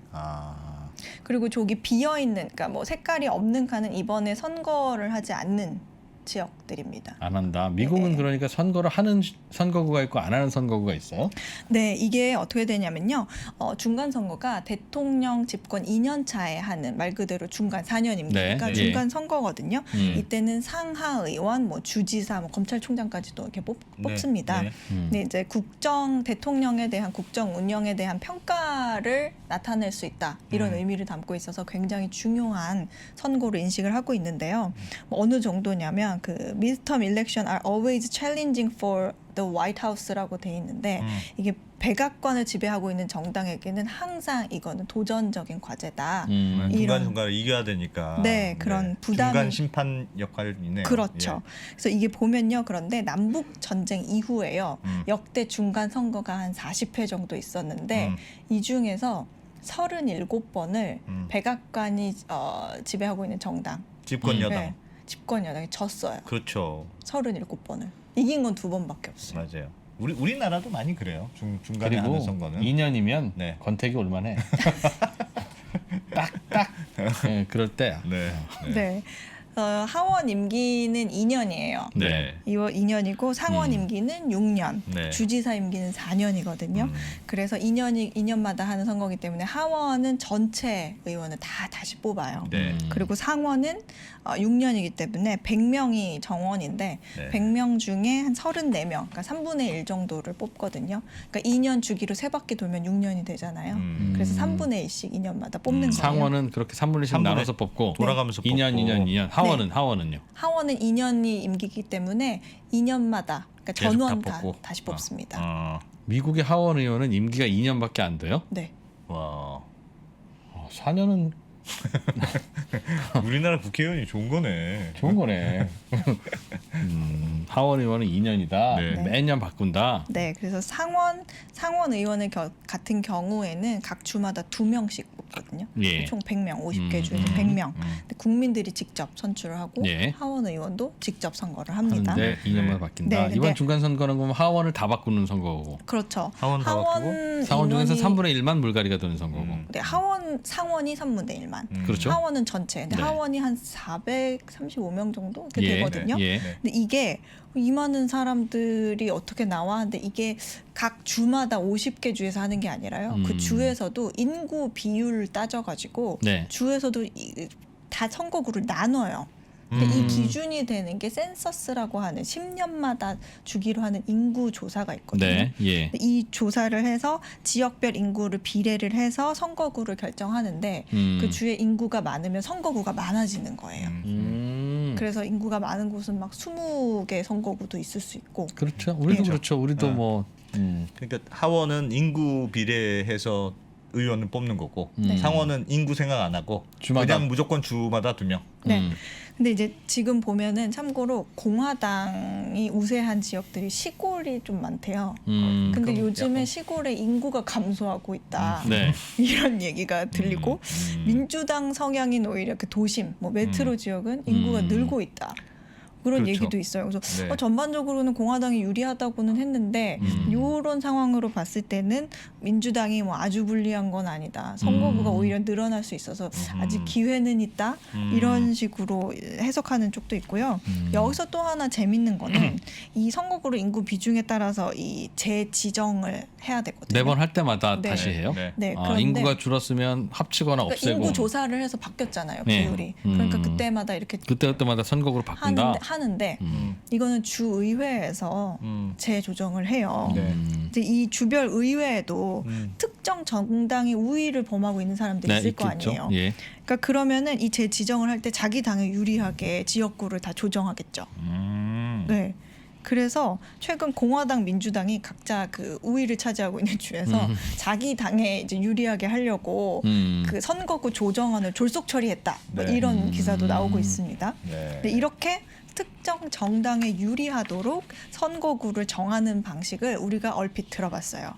Speaker 3: 그리고 저기 비어 있는 그러니까 뭐 색깔이 없는 칸은 이번에 선거를 하지 않는 지역들입니다.
Speaker 1: 안 한다. 미국은
Speaker 3: 네.
Speaker 1: 그러니까 선거를 하는 선거구가 있고 안 하는 선거구가 있어요.
Speaker 3: 네, 이게 어떻게 되냐면요. 중간 선거가 대통령 집권 2년 차에 하는 말 그대로 중간 4년 임기니까
Speaker 1: 네, 예.
Speaker 3: 중간 선거거든요.
Speaker 1: 음.
Speaker 3: 이때는 상하 의원, 뭐 주지사, 뭐 검찰총장까지도 이렇게 뽑습니다.
Speaker 2: 네.
Speaker 3: 근데 이제 대통령에 대한 국정 운영에 대한 평가를 나타낼 수 있다. 이런 의미를 담고 있어서 굉장히 중요한 선거로 인식을 하고 있는데요. 뭐 어느 정도냐면 그 midterm election are always challenging for the White House라고 돼 있는데 이게 백악관을 지배하고 있는 정당에게는 항상 이거는 도전적인 과제다.
Speaker 1: 음.
Speaker 3: 이런-
Speaker 2: 중간중간 이겨야 되니까.
Speaker 3: 네, 그런 부담이-
Speaker 2: 중간 심판 역할이네요.
Speaker 3: 그렇죠. 그래서 이게 보면요. 그런데 남북 전쟁 이후에요.
Speaker 2: 음.
Speaker 3: 역대 중간 선거가 한 40회 정도 있었는데 이 중에서 37번을
Speaker 2: 음.
Speaker 3: 백악관이 지배하고 있는 정당,
Speaker 2: 집권 여당.
Speaker 3: 네, 집권 여당이 졌어요.
Speaker 2: 그렇죠.
Speaker 3: 37번을. 이긴 건 2번밖에 없어요.
Speaker 2: 맞아요. 우리나라도 많이 그래요. 중간에
Speaker 1: 그리고
Speaker 2: 하는 선거는.
Speaker 1: 2년이면
Speaker 2: 네.
Speaker 1: 권태기 올만해. 딱딱 네, 그럴 때야.
Speaker 2: 네.
Speaker 3: 네. 하원 임기는 2년이에요.
Speaker 2: 네.
Speaker 3: 2년이고 상원 임기는 6년,
Speaker 2: 네.
Speaker 3: 주지사 임기는 4년이거든요. 그래서 2년마다 하는 선거이기 때문에 하원은 전체 의원을 다시 뽑아요.
Speaker 2: 네.
Speaker 3: 그리고 상원은 6년이기 때문에 100명이 정원인데
Speaker 2: 네.
Speaker 3: 100명 중에 한 34명, 그러니까 3분의 1 정도를 뽑거든요. 그러니까 2년 주기로 3바퀴 돌면 6년이 되잖아요. 그래서 3분의 1씩 2년마다 뽑는 거예요.
Speaker 1: 상원은 그렇게 3분의 1씩
Speaker 2: 3분의
Speaker 1: 나눠서 뽑고
Speaker 2: 돌아가면서
Speaker 1: 2년,
Speaker 2: 뽑고.
Speaker 1: 2년, 2년. 하원은요.
Speaker 3: 하원은 2년이 임기이기 때문에 2년마다 그러니까
Speaker 2: 계속
Speaker 3: 전원
Speaker 2: 다 뽑고.
Speaker 3: 다시 뽑습니다.
Speaker 1: 미국의 하원 의원은 임기가 2년밖에 안 돼요.
Speaker 3: 네.
Speaker 2: 와.
Speaker 1: 4년은
Speaker 2: 우리나라 국회의원이 좋은 거네.
Speaker 1: 좋은 거네. 하원 의원은 2년이다.
Speaker 2: 네.
Speaker 1: 매년 바꾼다.
Speaker 3: 네, 그래서 상원 의원의 같은 경우에는 각 주마다 2명씩 뽑거든요.
Speaker 1: 예.
Speaker 3: 총 100명, 50개 주에서
Speaker 1: 음.
Speaker 3: 100명. 근데 국민들이 직접 선출을 하고
Speaker 1: 예.
Speaker 3: 하원 의원도 직접 선거를 합니다.
Speaker 1: 하는데 2년마다
Speaker 2: 네.
Speaker 1: 바뀐다.
Speaker 3: 네, 근데-
Speaker 1: 이번 중간 선거는 그럼 하원을 다 바꾸는 선거고.
Speaker 3: 그렇죠.
Speaker 2: 하원 다
Speaker 1: 상원 중에서
Speaker 3: 인원이-
Speaker 1: 3분의 1만 물갈이가 되는 선거고.
Speaker 3: 네, 상원이 3분의 1만.
Speaker 1: 그렇죠.
Speaker 3: 하원은 전체. 근데
Speaker 1: 네.
Speaker 3: 하원이 한 435명 정도 이렇게
Speaker 1: 예.
Speaker 3: 되거든요.
Speaker 1: 예.
Speaker 2: 네.
Speaker 3: 근데 이게 이 많은 사람들이 어떻게 나와? 근데 이게 각 주마다 50개 주에서 하는 게 아니라요. 그 주에서도 인구 비율을 따져가지고
Speaker 1: 네.
Speaker 3: 주에서도 다 선거구를 나눠요. 근데 이
Speaker 1: 음.
Speaker 3: 기준이 되는 게 센서스라고 하는 10년마다 주기로 하는 인구 조사가 있거든요.
Speaker 1: 네. 예.
Speaker 3: 이 조사를 해서 지역별 인구를 비례를 해서 선거구를 결정하는데
Speaker 1: 음.
Speaker 3: 그 주에 인구가 많으면 선거구가 많아지는 거예요. 그래서 인구가 많은 곳은 막 20개 선거구도 있을 수 있고.
Speaker 1: 그렇죠. 우리도
Speaker 3: 예.
Speaker 1: 그렇죠. 우리도
Speaker 2: 네.
Speaker 1: 뭐
Speaker 2: 그러니까 하원은 인구 비례해서 의원을 뽑는 거고
Speaker 3: 네.
Speaker 2: 상원은 인구 생각 안 하고
Speaker 1: 주마다.
Speaker 2: 그냥 무조건 주마다 2명.
Speaker 3: 네. 근데 이제 지금 보면은 참고로 공화당이 우세한 지역들이 시골이 좀 많대요. 근데
Speaker 2: 그럼
Speaker 3: 요즘에
Speaker 2: 약간-
Speaker 3: 시골에 인구가 감소하고 있다.
Speaker 1: 네.
Speaker 3: 이런 얘기가 들리고 민주당 성향인 오히려 그 도심, 뭐 메트로 지역은 인구가 늘고 있다. 그런
Speaker 2: 그렇죠.
Speaker 3: 얘기도 있어요. 그래서
Speaker 2: 네.
Speaker 3: 전반적으로는 공화당이 유리하다고는 했는데 이런 상황으로 봤을 때는 민주당이 뭐 아주 불리한 건 아니다. 선거구가 오히려 늘어날 수 있어서 아직 기회는 있다. 이런 식으로 해석하는 쪽도 있고요. 여기서 또 하나 재밌는 거는 이 선거구로 인구 비중에 따라서 이 재지정을 해야 되거든요.
Speaker 1: 매번 할 때마다
Speaker 3: 네.
Speaker 1: 다시 해요.
Speaker 2: 네.
Speaker 3: 네,
Speaker 1: 아,
Speaker 3: 그런데
Speaker 1: 인구가 줄었으면 합치거나
Speaker 3: 그러니까
Speaker 1: 없애고
Speaker 3: 인구 조사를 해서 바뀌었잖아요.
Speaker 1: 네.
Speaker 3: 비율이. 그러니까 그때마다 이렇게
Speaker 1: 그때마다 선거구로 바꾼다.
Speaker 3: 하는데 이거는 주의회에서 재조정을 해요.
Speaker 2: 네.
Speaker 3: 이제 이 주별 의회에도 특정 정당이 우위를 범하고 있는 사람들이
Speaker 1: 네,
Speaker 3: 있을 거
Speaker 1: 있겠죠.
Speaker 3: 아니에요.
Speaker 1: 예.
Speaker 3: 그러니까 그러면은 이 재지정을 할 때 자기 당에 유리하게 지역구를 다 조정하겠죠. 네. 그래서 최근 공화당, 민주당이 각자 그 우위를 차지하고 있는 주에서 자기 당에 이제 유리하게 하려고 그 선거구 조정안을 졸속 처리했다. 뭐
Speaker 2: 네.
Speaker 3: 이런 기사도 나오고 있습니다.
Speaker 2: 네.
Speaker 3: 근데 이렇게 특정 정당에 유리하도록 선거구를 정하는 방식을 우리가 얼핏 들어봤어요.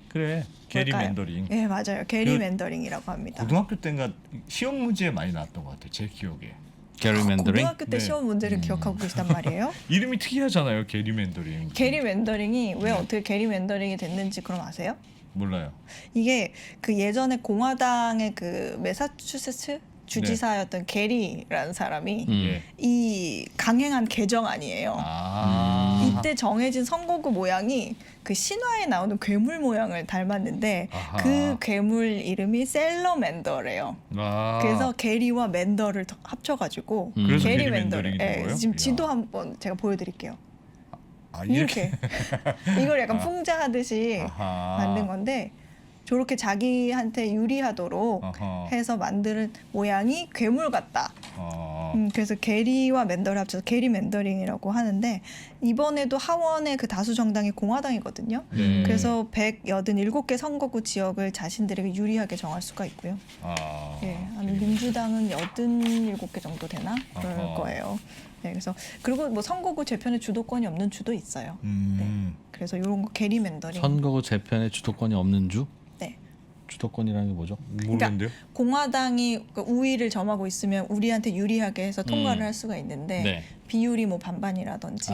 Speaker 2: 그래. 게리맨더링.
Speaker 3: 네, 맞아요.
Speaker 2: 그
Speaker 3: 게리맨더링이라고 합니다.
Speaker 2: 고등학교 때인가 시험 문제에 많이 나왔던 것 같아요. 제 기억에.
Speaker 1: 게리맨더링.
Speaker 3: 고등학교 때
Speaker 2: 네.
Speaker 3: 시험 문제를 기억하고 계시단 말이에요.
Speaker 2: 이름이 특이하잖아요. 게리맨더링.
Speaker 3: 게리맨더링이 왜 어떻게 게리맨더링이 됐는지 그럼 아세요?
Speaker 2: 몰라요.
Speaker 3: 이게 그 예전에 공화당의 그 매사추세츠 주지사였던 게리라는 사람이
Speaker 2: 예.
Speaker 3: 이 강행한 개정안이에요. 이때 정해진 선거구 모양이 그 신화에 나오는 괴물 모양을 닮았는데
Speaker 2: 아하.
Speaker 3: 그 괴물 이름이 셀러맨더래요. 그래서 게리와 맨더를 합쳐가지고
Speaker 2: 그래서
Speaker 3: 게리
Speaker 2: 게리
Speaker 3: 맨더를.
Speaker 2: 맨더링이 된 거예요?
Speaker 3: 지금
Speaker 2: 이야.
Speaker 3: 지도 한번 제가 보여드릴게요.
Speaker 2: 이렇게.
Speaker 3: 이걸 약간 풍자하듯이
Speaker 2: 아하.
Speaker 3: 만든 건데 저렇게 자기한테 유리하도록
Speaker 2: 아하.
Speaker 3: 해서 만드는 모양이 괴물 같다. 그래서 게리와 맨더를 합쳐서 게리 맨더링이라고 하는데 이번에도 하원의 그 다수 정당이 공화당이거든요.
Speaker 2: 네.
Speaker 3: 그래서 187개 선거구 지역을 자신들에게 유리하게 정할 수가 있고요. 예, 아마 민주당은 87개 정도 되나 그럴
Speaker 2: 아하.
Speaker 3: 거예요. 네, 그래서 그리고 뭐 선거구 재편에 주도권이 없는 주도 있어요. 네, 그래서 이런 거 게리 맨더링.
Speaker 1: 선거구 재편에 주도권이 없는 주?
Speaker 3: 네.
Speaker 1: 주도권이라는 게 뭐죠?
Speaker 2: 모르겠는데요.
Speaker 3: 공화당이 그 우위를 점하고 있으면 우리한테 유리하게 해서 통과를 할 수가 있는데
Speaker 1: 네.
Speaker 3: 비율이 뭐 반반이라든지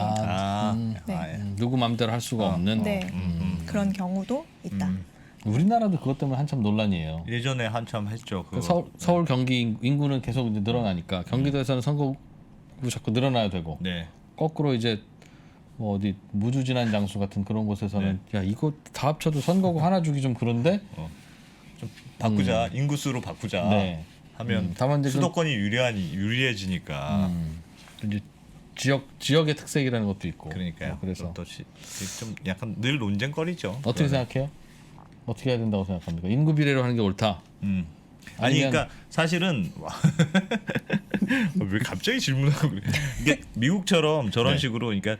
Speaker 3: 네.
Speaker 1: 누구 맘대로 할 수가 없는.
Speaker 3: 네. 그런 경우도 있다.
Speaker 1: 우리나라도 그것 때문에 한참 논란이에요.
Speaker 2: 예전에 한참 했죠. 그거.
Speaker 1: 서울 경기 인구는 계속 이제 늘어나니까 경기도에서는 선거구 자꾸 늘어나야 되고
Speaker 2: 네.
Speaker 1: 거꾸로 이제 뭐 어디 무주진한 장수 같은 그런 곳에서는 야 이거 다 합쳐도 선거구 하나 주기 좀 그런데
Speaker 2: 좀 바꾸자. 인구수로 바꾸자.
Speaker 1: 네.
Speaker 2: 하면
Speaker 1: 다만 이제
Speaker 2: 수도권이 유리해지니까.
Speaker 1: 이제 지역의 특색이라는 것도 있고.
Speaker 2: 그러니까요.
Speaker 1: 그래서
Speaker 2: 또 좀 약간 늘 논쟁거리죠.
Speaker 1: 어떻게
Speaker 2: 그거는.
Speaker 1: 생각해요? 어떻게 해야 된다고 생각합니까? 인구 비례로 하는 게 옳다.
Speaker 2: 아니
Speaker 1: 아니면-
Speaker 2: 그러니까 사실은 왜 갑자기 질문하고 그래. 이게 미국처럼 저런
Speaker 1: 네.
Speaker 2: 식으로 그러니까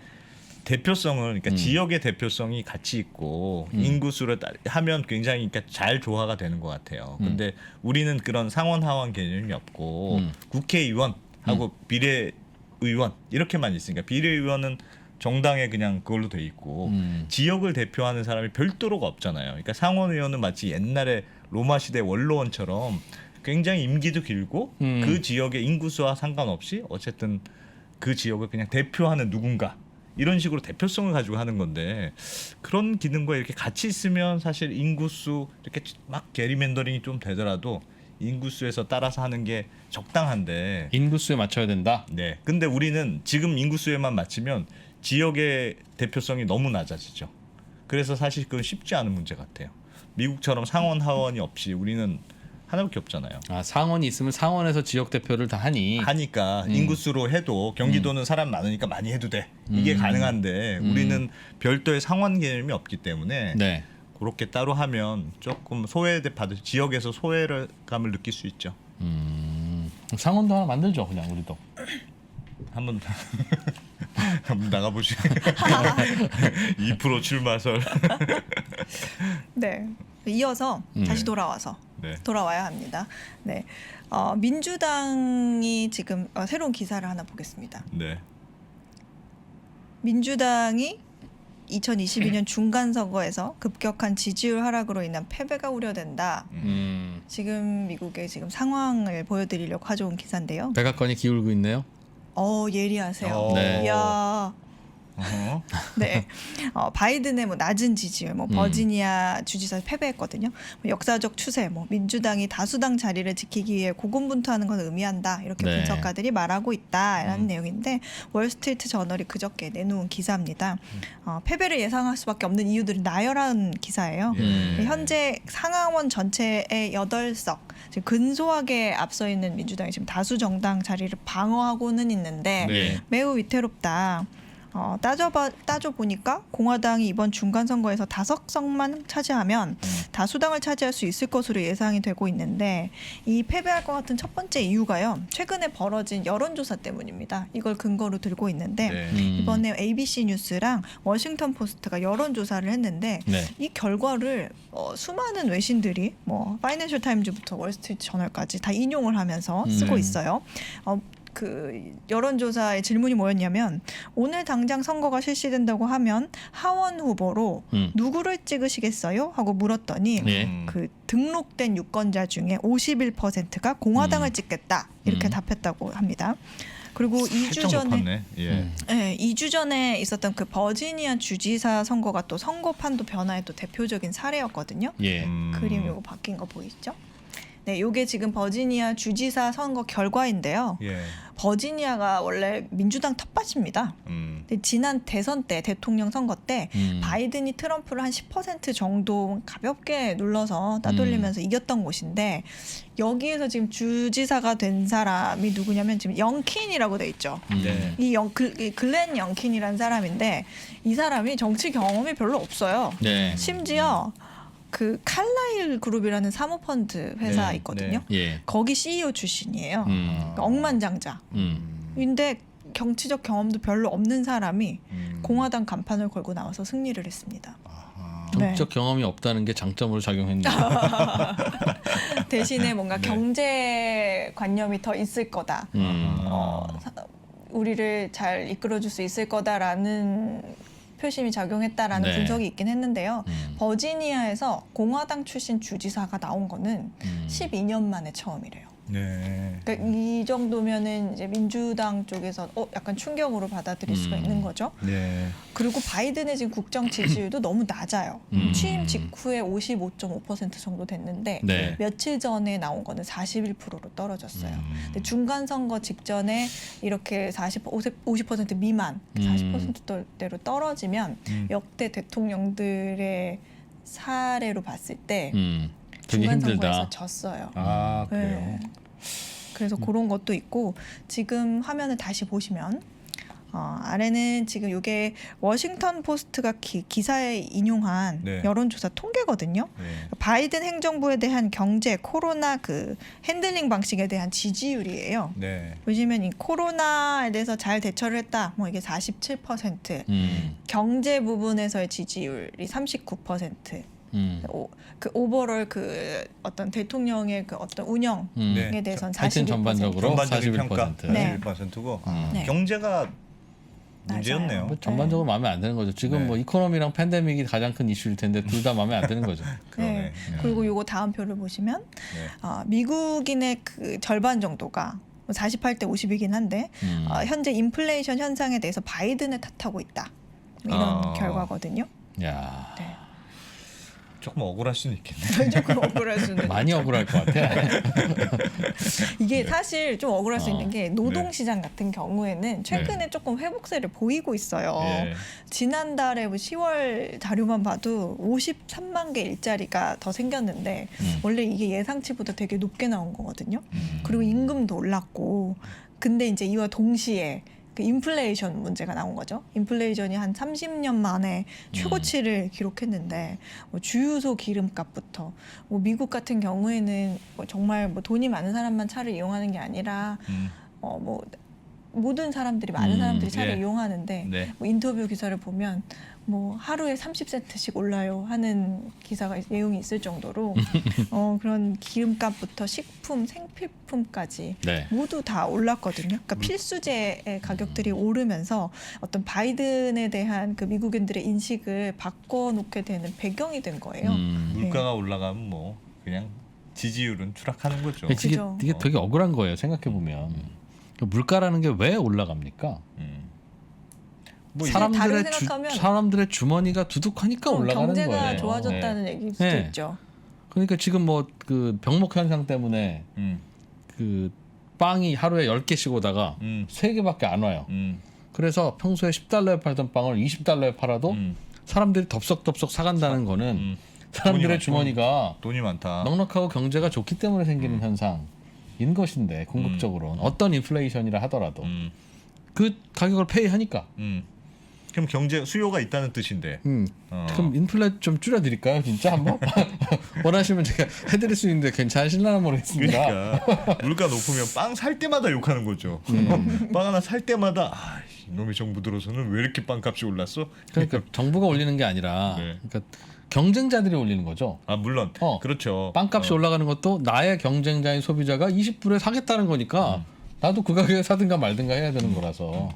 Speaker 2: 대표성을 그러니까 지역의 대표성이 같이 있고 인구수를 하면 굉장히 그러니까 잘 조화가 되는 것 같아요. 근데 우리는 그런 상원 하원 개념이 없고 국회의원하고 비례의원 이렇게만 있으니까 비례의원은 정당에 그냥 그걸로 돼 있고 지역을 대표하는 사람이 별도로가 없잖아요. 그러니까 상원의원은 마치 옛날에 로마 시대 원로원처럼 굉장히 임기도 길고 그 지역의 인구수와 상관없이 어쨌든 그 지역을 그냥 대표하는 누군가 이런 식으로 대표성을 가지고 하는 건데 그런 기능과 이렇게 같이 있으면 사실 인구수 이렇게 막 게리맨더링이 좀 되더라도 인구수에서 따라서 하는 게 적당한데
Speaker 1: 인구수에 맞춰야 된다.
Speaker 2: 네. 근데 우리는 지금 인구수에만 맞추면 지역의 대표성이 너무 낮아지죠. 그래서 사실 그건 쉽지 않은 문제 같아요. 미국처럼 상원 하원이 없이 우리는 하나밖에 없잖아요.
Speaker 1: 상원이 있으면 상원에서 지역 대표를 다 하니.
Speaker 2: 하니까 인구수로 해도 경기도는 사람 많으니까 많이 해도 돼. 이게 가능한데 우리는 별도의 상원 개념이 없기 때문에
Speaker 1: 네.
Speaker 2: 그렇게 따로 하면 조금 소외받을 지역에서 소외감을 느낄 수 있죠.
Speaker 1: 상원도 하나 만들죠, 그냥 우리도.
Speaker 2: 한번 한번 나가보시. 2% 출마설.
Speaker 3: 네. 이어서 다시 돌아와서
Speaker 2: 네.
Speaker 3: 돌아와야 합니다. 네. 민주당이 지금 새로운 기사를 하나 보겠습니다.
Speaker 2: 네.
Speaker 3: 민주당이 2022년 중간 선거에서 급격한 지지율 하락으로 인한 패배가 우려된다. 지금 미국의 지금 상황을 보여드리려고 가져온 기사인데요.
Speaker 1: 백악관이 기울고 있네요.
Speaker 3: 예리하세요.
Speaker 1: 네.
Speaker 3: 이야.
Speaker 2: 어허.
Speaker 3: 네, 바이든의 뭐 낮은 지지율, 뭐 버지니아 주지사 패배했거든요. 뭐 역사적 추세, 뭐 민주당이 다수당 자리를 지키기 위해 고군분투하는 건 의미한다. 이렇게
Speaker 1: 네.
Speaker 3: 분석가들이 말하고 있다라는 내용인데 월스트리트 저널이 그저께 내놓은 기사입니다. 패배를 예상할 수밖에 없는 이유들이 나열한 기사예요. 현재 상하원 전체의 8석, 지금 근소하게 앞서 있는 민주당이 지금 다수 정당 자리를 방어하고는 있는데
Speaker 1: 네.
Speaker 3: 매우 위태롭다. 따져보니까 공화당이 이번 중간 선거에서 5석만 차지하면 다수당을 차지할 수 있을 것으로 예상이 되고 있는데 이 패배할 것 같은 첫 번째 이유가요. 최근에 벌어진 여론조사 때문입니다. 이걸 근거로 들고 있는데
Speaker 2: 네.
Speaker 3: 이번에 ABC 뉴스랑 워싱턴 포스트가 여론조사를 했는데
Speaker 1: 네.
Speaker 3: 이 결과를 수많은 외신들이 뭐 파이낸셜 타임즈부터 월스트리트 저널까지 다 인용을 하면서 쓰고 있어요. 그 여론조사의 질문이 뭐였냐면 오늘 당장 선거가 실시된다고 하면 하원 후보로 누구를 찍으시겠어요? 하고 물었더니
Speaker 1: 네.
Speaker 3: 그 등록된 유권자 중에 51%가 공화당을 찍겠다 이렇게 답했다고 합니다. 그리고 2주
Speaker 2: 살짝
Speaker 3: 전에
Speaker 2: 높았네. 예.
Speaker 3: 네, 2주 전에 있었던 그 버지니아 주지사 선거가 또 선거판도 변화의 또 대표적인 사례였거든요.
Speaker 1: 예.
Speaker 3: 그림 요거 바뀐 거 보이시죠? 네, 요게 지금 버지니아 주지사 선거 결과인데요.
Speaker 2: 예.
Speaker 3: 버지니아가 원래 민주당 텃밭입니다. 근데 지난 대선 때 대통령 선거 때 바이든이 트럼프를 한 10% 정도 가볍게 눌러서 따돌리면서 이겼던 곳인데 여기에서 지금 주지사가 된 사람이 누구냐면 지금 영킨이라고 돼 있죠.
Speaker 2: 네.
Speaker 3: 이 글렌 영킨이라는 사람인데 이 사람이 정치 경험이 별로 없어요.
Speaker 1: 네.
Speaker 3: 심지어 그 칼라일 그룹이라는 사모펀드 회사
Speaker 2: 네,
Speaker 3: 있거든요.
Speaker 1: 예.
Speaker 3: 거기 CEO 출신이에요. 그러니까 억만장자. 근데 정치적 경험도 별로 없는 사람이 공화당 간판을 걸고 나와서 승리를 했습니다.
Speaker 1: 정치적 경험이 없다는 게 장점으로 작용했는데.
Speaker 3: 대신에 뭔가
Speaker 2: 네.
Speaker 3: 경제관념이 더 있을 거다. 우리를 잘 이끌어줄 수 있을 거다라는 표심이 작용했다라는
Speaker 1: 네.
Speaker 3: 분석이 있긴 했는데요. 버지니아에서 공화당 출신 주지사가 나온 거는 12년 만에 처음이래요.
Speaker 2: 네.
Speaker 3: 그러니까 이 정도면은 이제 민주당 쪽에서 약간 충격으로 받아들일 수가 있는 거죠.
Speaker 2: 네.
Speaker 3: 그리고 바이든의 지금 국정 지지율도 너무 낮아요. 취임 직후에 55.5% 정도 됐는데
Speaker 1: 네.
Speaker 3: 며칠 전에 나온 거는 41%로 떨어졌어요. 근데 중간 선거 직전에 이렇게 50% 미만, 40%대로 떨어지면 역대 대통령들의 사례로 봤을 때
Speaker 1: 되게
Speaker 3: 중간
Speaker 1: 힘들다.
Speaker 3: 선거에서 졌어요.
Speaker 2: 아, 그래요.
Speaker 3: 네. 그래서 그런 것도 있고 지금 화면을 다시 보시면 아래는 지금 이게 워싱턴 포스트가 기사에 인용한
Speaker 2: 네.
Speaker 3: 여론조사 통계거든요.
Speaker 2: 네.
Speaker 3: 바이든 행정부에 대한 경제, 코로나 그 핸들링 방식에 대한 지지율이에요.
Speaker 2: 네.
Speaker 3: 보시면 이 코로나에 대해서 잘 대처를 했다. 뭐 이게 47%, 경제 부분에서의 지지율이 39%. 그 오버롤 그 어떤 대통령의 그 어떤 운영에
Speaker 2: 네.
Speaker 3: 대해서는
Speaker 1: 하여튼
Speaker 3: 41%.
Speaker 1: 전반적으로
Speaker 2: 전반적인
Speaker 1: 41%.
Speaker 2: 평가
Speaker 3: 네.
Speaker 2: 41%고
Speaker 3: 네.
Speaker 2: 경제가 문제였네요.
Speaker 1: 뭐 전반적으로 마음에 안 드는 거죠. 지금
Speaker 2: 네.
Speaker 1: 뭐 이코노미랑 팬데믹이 가장 큰 이슈일 텐데 둘 다 마음에 안 드는 거죠.
Speaker 2: 그러네.
Speaker 3: 네. 그리고 요거 다음 표를 보시면
Speaker 2: 네.
Speaker 3: 미국인의 그 절반 정도가 48대 50이긴 한데 현재 인플레이션 현상에 대해서 바이든을 탓하고 있다. 이런 결과거든요.
Speaker 1: 야.
Speaker 3: 네.
Speaker 2: 조금 억울할 수는 있겠네.
Speaker 3: 조금 억울할 수는
Speaker 1: 많이
Speaker 3: 있죠.
Speaker 1: 억울할 것 같아.
Speaker 3: 이게 사실 좀 억울할 수 있는 게
Speaker 2: 네.
Speaker 3: 노동시장 같은 경우에는 최근에 조금 회복세를 보이고 있어요.
Speaker 2: 예.
Speaker 3: 지난달에 10월 자료만 봐도 53만 개 일자리가 더 생겼는데 원래 이게 예상치보다 되게 높게 나온 거거든요. 그리고 임금도 올랐고 근데 이제 이와 동시에 그 인플레이션 문제가 나온 거죠. 인플레이션이 한 30년 만에 최고치를 기록했는데 뭐 주유소 기름값부터 뭐 미국 같은 경우에는 뭐 정말 뭐 돈이 많은 사람만 차를 이용하는 게 아니라 뭐 모든 사람들이 많은 사람들이 차를
Speaker 2: 예.
Speaker 3: 이용하는데
Speaker 2: 네.
Speaker 3: 뭐 인터뷰 기사를 보면 뭐 하루에 30센트씩 올라요 하는 기사가 내용이 있을 정도로 그런 기름값부터 식품, 생필품까지
Speaker 1: 네.
Speaker 3: 모두 다 올랐거든요. 그러니까 필수재의 가격들이 오르면서 어떤 바이든에 대한 그 미국인들의 인식을 바꿔놓게 되는 배경이 된 거예요.
Speaker 2: 물가가 올라가면 뭐 그냥 지지율은 추락하는 거죠.
Speaker 1: 이게,
Speaker 3: 그죠.
Speaker 1: 이게 되게 억울한 거예요. 생각해 보면 물가라는 게 왜 올라갑니까?
Speaker 2: 뭐
Speaker 3: 다르게 생각하면
Speaker 1: 사람들의 주머니가 두둑하니까 올라가는
Speaker 3: 경제가
Speaker 1: 거예요.
Speaker 3: 좋아졌다는 얘기일 수도
Speaker 1: 네.
Speaker 3: 있죠.
Speaker 1: 그러니까 지금 뭐 그 병목 현상 때문에 그 빵이 하루에 10개씩 오다가 3개밖에 안 와요. 그래서 평소에 10달러에 팔던 빵을 20달러에 팔아도 사람들이 덥석덥석 사간다는 거는 사람들의 주머니가
Speaker 2: 돈이 많다.
Speaker 1: 넉넉하고 경제가 좋기 때문에 생기는 현상인 것인데 궁극적으로는 어떤 인플레이션이라 하더라도 그 가격을 페이하니까.
Speaker 2: 그럼 경제 수요가 있다는 뜻인데.
Speaker 1: 그럼 인플레 좀 줄여드릴까요, 진짜 한번? 원하시면 제가 해드릴 수 있는데 괜찮으실려나 모르겠습니다.
Speaker 2: 그러니까 물가 높으면 빵 살 때마다 욕하는 거죠. 빵 하나 살 때마다 이놈의 정부 들어서는 왜 이렇게 빵값이 올랐어?
Speaker 1: 그러니까 정부가 올리는 게 아니라
Speaker 2: 네.
Speaker 1: 그러니까 경쟁자들이 올리는 거죠.
Speaker 2: 아 물론 그렇죠.
Speaker 1: 빵값이 올라가는 것도 나의 경쟁자인 소비자가 20불에 사겠다는 거니까 나도 그 가격에 사든가 말든가 해야 되는 거라서.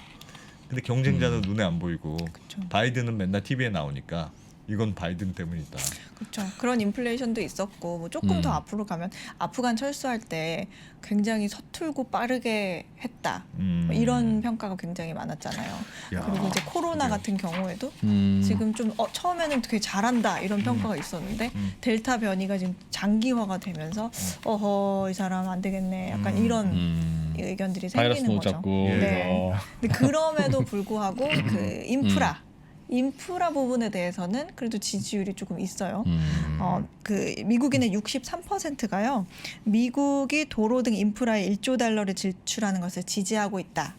Speaker 2: 근데 경쟁자는 눈에 안 보이고
Speaker 3: 그쵸.
Speaker 2: 바이든은 맨날 TV에 나오니까 이건 바이든 때문이다.
Speaker 3: 그렇죠. 그런 인플레이션도 있었고 뭐 조금 더 앞으로 가면 아프간 철수할 때 굉장히 서툴고 빠르게 했다. 뭐 이런 평가가 굉장히 많았잖아요.
Speaker 2: 야,
Speaker 3: 그리고 이제 코로나
Speaker 2: 그래요.
Speaker 3: 같은 경우에도
Speaker 1: 음.
Speaker 3: 지금 좀 처음에는 되게 잘한다 이런 평가가 있었는데 델타 변이가 지금 장기화가 되면서 어허 이 사람 안 되겠네. 약간 이런 의견들이
Speaker 1: 바이러스
Speaker 3: 생기는
Speaker 1: 못
Speaker 3: 거죠.
Speaker 1: 잡고
Speaker 3: 네. 근데 그럼에도 불구하고 그 인프라 부분에 대해서는 그래도 지지율이 조금 있어요. 그 미국인의 63%가요. 미국이 도로 등 인프라에 1조 달러를 지출하는 것을 지지하고 있다.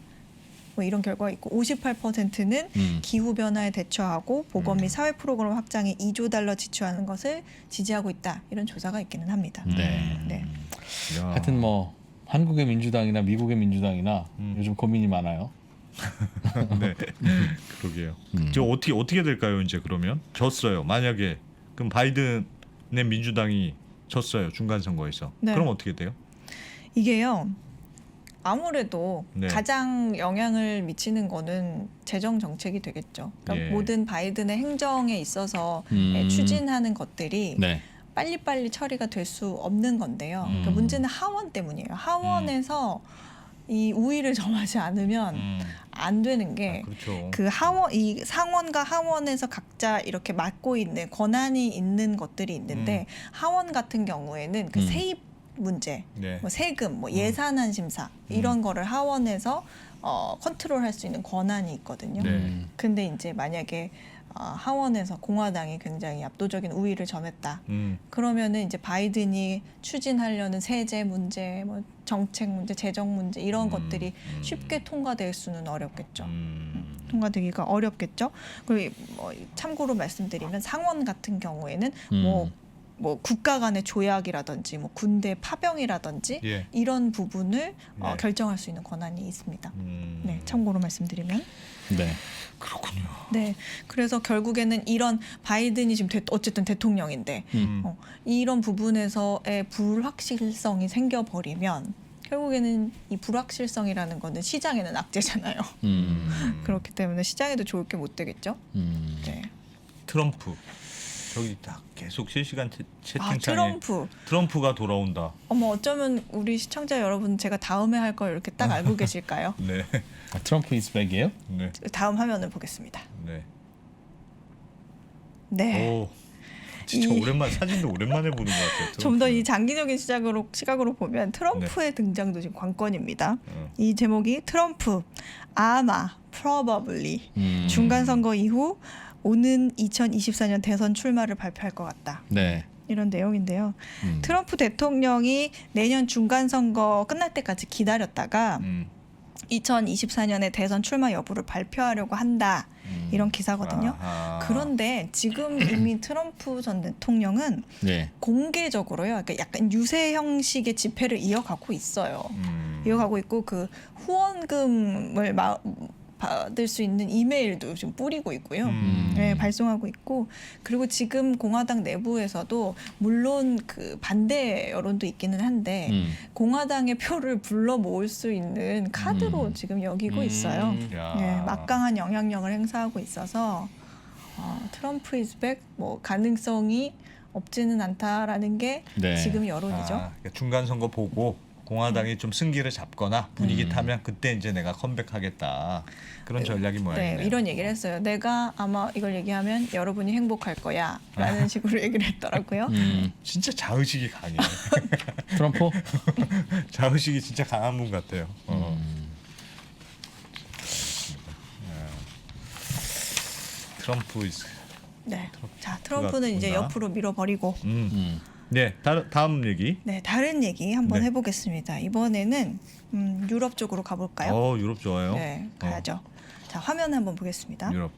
Speaker 3: 뭐 이런 결과가 있고 58%는 기후 변화에 대처하고 보건 및 사회 프로그램 확장에 2조 달러 지출하는 것을 지지하고 있다. 이런 조사가 있기는 합니다.
Speaker 1: 네.
Speaker 3: 네.
Speaker 2: 야.
Speaker 1: 하여튼 뭐 한국의 민주당이나 미국의 민주당이나 요즘 고민이 많아요.
Speaker 2: 네. 그러게요. 저 어떻게 될까요? 이제 그러면 졌어요. 만약에 그럼 바이든의 민주당이 졌어요. 중간 선거에서.
Speaker 3: 네.
Speaker 2: 그럼 어떻게 돼요?
Speaker 3: 이게요. 아무래도
Speaker 2: 네.
Speaker 3: 가장 영향을 미치는 거는 재정 정책이 되겠죠. 그러니까
Speaker 2: 예.
Speaker 3: 모든 바이든의 행정에 있어서 추진하는 것들이
Speaker 1: 네.
Speaker 3: 빨리빨리 처리가 될 수 없는 건데요. 그러니까 문제는 하원 때문이에요. 하원에서 이 우위를 점하지 않으면 안 되는 게
Speaker 2: 그렇죠.
Speaker 3: 그 이 상원과 하원에서 각자 이렇게 맡고 있는 권한이 있는 것들이 있는데 하원 같은 경우에는 그 세입 문제,
Speaker 2: 네.
Speaker 3: 뭐 세금, 뭐 예산안 심사 이런 거를 하원에서 컨트롤할 수 있는 권한이 있거든요.
Speaker 2: 네.
Speaker 3: 근데 이제 만약에 하원에서 공화당이 굉장히 압도적인 우위를 점했다. 그러면은 이제 바이든이 추진하려는 세제 문제, 뭐 정책 문제, 재정 문제 이런 것들이 쉽게 통과될 수는 어렵겠죠. 통과되기가 어렵겠죠. 그리고 뭐 참고로 말씀드리면 상원 같은 경우에는 뭐 국가 간의 조약이라든지 뭐 군대 파병이라든지
Speaker 2: 예.
Speaker 3: 이런 부분을
Speaker 2: 네.
Speaker 3: 결정할 수 있는 권한이 있습니다.
Speaker 2: 음.
Speaker 3: 네, 참고로 말씀드리면.
Speaker 1: 네.
Speaker 2: 그렇군요.
Speaker 3: 네, 그래서 결국에는 이런 바이든이 지금 어쨌든 대통령인데 이런 부분에서의 불확실성이 생겨버리면 결국에는 이 불확실성이라는 거는 시장에는 악재잖아요. 그렇기 때문에 시장에도 좋을 게 못 되겠죠. 네.
Speaker 2: 트럼프 저기 딱 계속 실시간 채팅창에
Speaker 3: 트럼프.
Speaker 2: 가 돌아온다.
Speaker 3: 어머 어쩌면 우리 시청자 여러분 제가 다음에 할 걸 이렇게 딱 알고 계실까요?
Speaker 2: 네.
Speaker 1: 트럼프 이스백이에요?
Speaker 2: 네.
Speaker 3: 다음 화면을 보겠습니다.
Speaker 2: 네.
Speaker 3: 네.
Speaker 2: 오. 진짜 사진도 오랜만에 보는 것 같아요.
Speaker 3: 좀 더 이 장기적인 시각으로 보면 트럼프의 등장도 지금 관건입니다. 이 제목이 트럼프 아마 probably 중간 선거 이후 오는 2024년 대선 출마를 발표할 것 같다.
Speaker 1: 네.
Speaker 3: 이런 내용인데요. 트럼프 대통령이 내년 중간 선거 끝날 때까지 기다렸다가 2024년에 대선 출마 여부를 발표하려고 한다. 이런 기사거든요.
Speaker 2: 아하.
Speaker 3: 그런데 지금 이미 트럼프 전 대통령은
Speaker 1: 네.
Speaker 3: 공개적으로요. 그러니까 약간 유세 형식의 집회를 이어가고 있어요. 이어가고 있고 그 후원금을 받을 수 있는 이메일도 지금 뿌리고 있고요. 네, 발송하고 있고 그리고 지금 공화당 내부에서도 물론 그 반대 여론도 있기는 한데 공화당의 표를 불러 모을 수 있는 카드로 지금 여기고 있어요.
Speaker 2: 야.
Speaker 3: 네, 막강한 영향력을 행사하고 있어서 트럼프 이즈백 뭐 가능성이 없지는 않다라는 게
Speaker 1: 네.
Speaker 3: 지금 여론이죠.
Speaker 2: 그러니까 중간 선거 보고 공화당이 좀 승기를 잡거나 분위기 타면 그때 이제 내가 컴백하겠다. 그런 전략이 모양이네요.
Speaker 3: 네, 이런 얘기를 했어요. 내가 아마 이걸 얘기하면 여러분이 행복할 거야 라는 식으로 얘기를 했더라고요.
Speaker 2: 진짜 자의식이 강해.
Speaker 1: 트럼프?
Speaker 2: 자의식이 진짜 강한 분 같아요. 트럼프 is.
Speaker 3: 네. 자, 트럼프는 이제
Speaker 2: 트럼프가
Speaker 3: 옆으로 밀어버리고
Speaker 2: 네, 다음 얘기.
Speaker 3: 네, 다른 얘기 한번
Speaker 2: 네.
Speaker 3: 해보겠습니다. 이번에는 유럽 쪽으로 가볼까요?
Speaker 2: 유럽 좋아요.
Speaker 3: 네, 가야죠. 자, 화면 한번 보겠습니다.
Speaker 2: 유럽.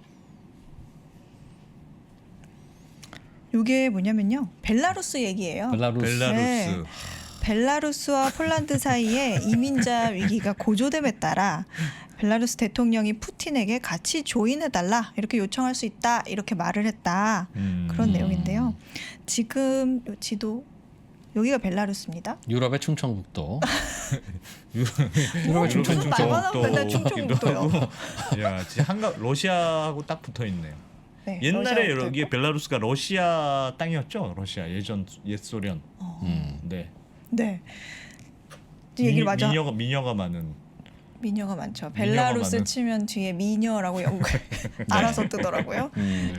Speaker 3: 이게 뭐냐면요. 벨라루스 얘기예요.
Speaker 1: 벨라루스.
Speaker 2: 벨라루스.
Speaker 3: 벨라루스와 폴란드 사이에 이민자 위기가 고조됨에 따라 벨라루스 대통령이 푸틴에게 같이 조인해달라 이렇게 요청할 수 있다 이렇게 말을 했다 그런 내용인데요. 지금 요 지도 여기가 벨라루스입니다.
Speaker 1: 유럽의 충청북도.
Speaker 2: 유럽의
Speaker 3: 무슨 말만 하면 맨날 충청북도요.
Speaker 2: 야, 진짜 러시아하고 딱 붙어 있네요.
Speaker 3: 네,
Speaker 2: 옛날에
Speaker 3: 러시아어도
Speaker 2: 여기에
Speaker 3: 있고.
Speaker 2: 벨라루스가 러시아 땅이었죠. 러시아 예전 옛 소련. 네.
Speaker 3: 네. 얘기를 맞아.
Speaker 2: 미녀가 많은.
Speaker 3: 미녀가 많죠.
Speaker 2: 미녀가
Speaker 3: 벨라루스
Speaker 2: 많은.
Speaker 3: 치면 뒤에 미녀라고 연구를 알아서 뜨더라고요.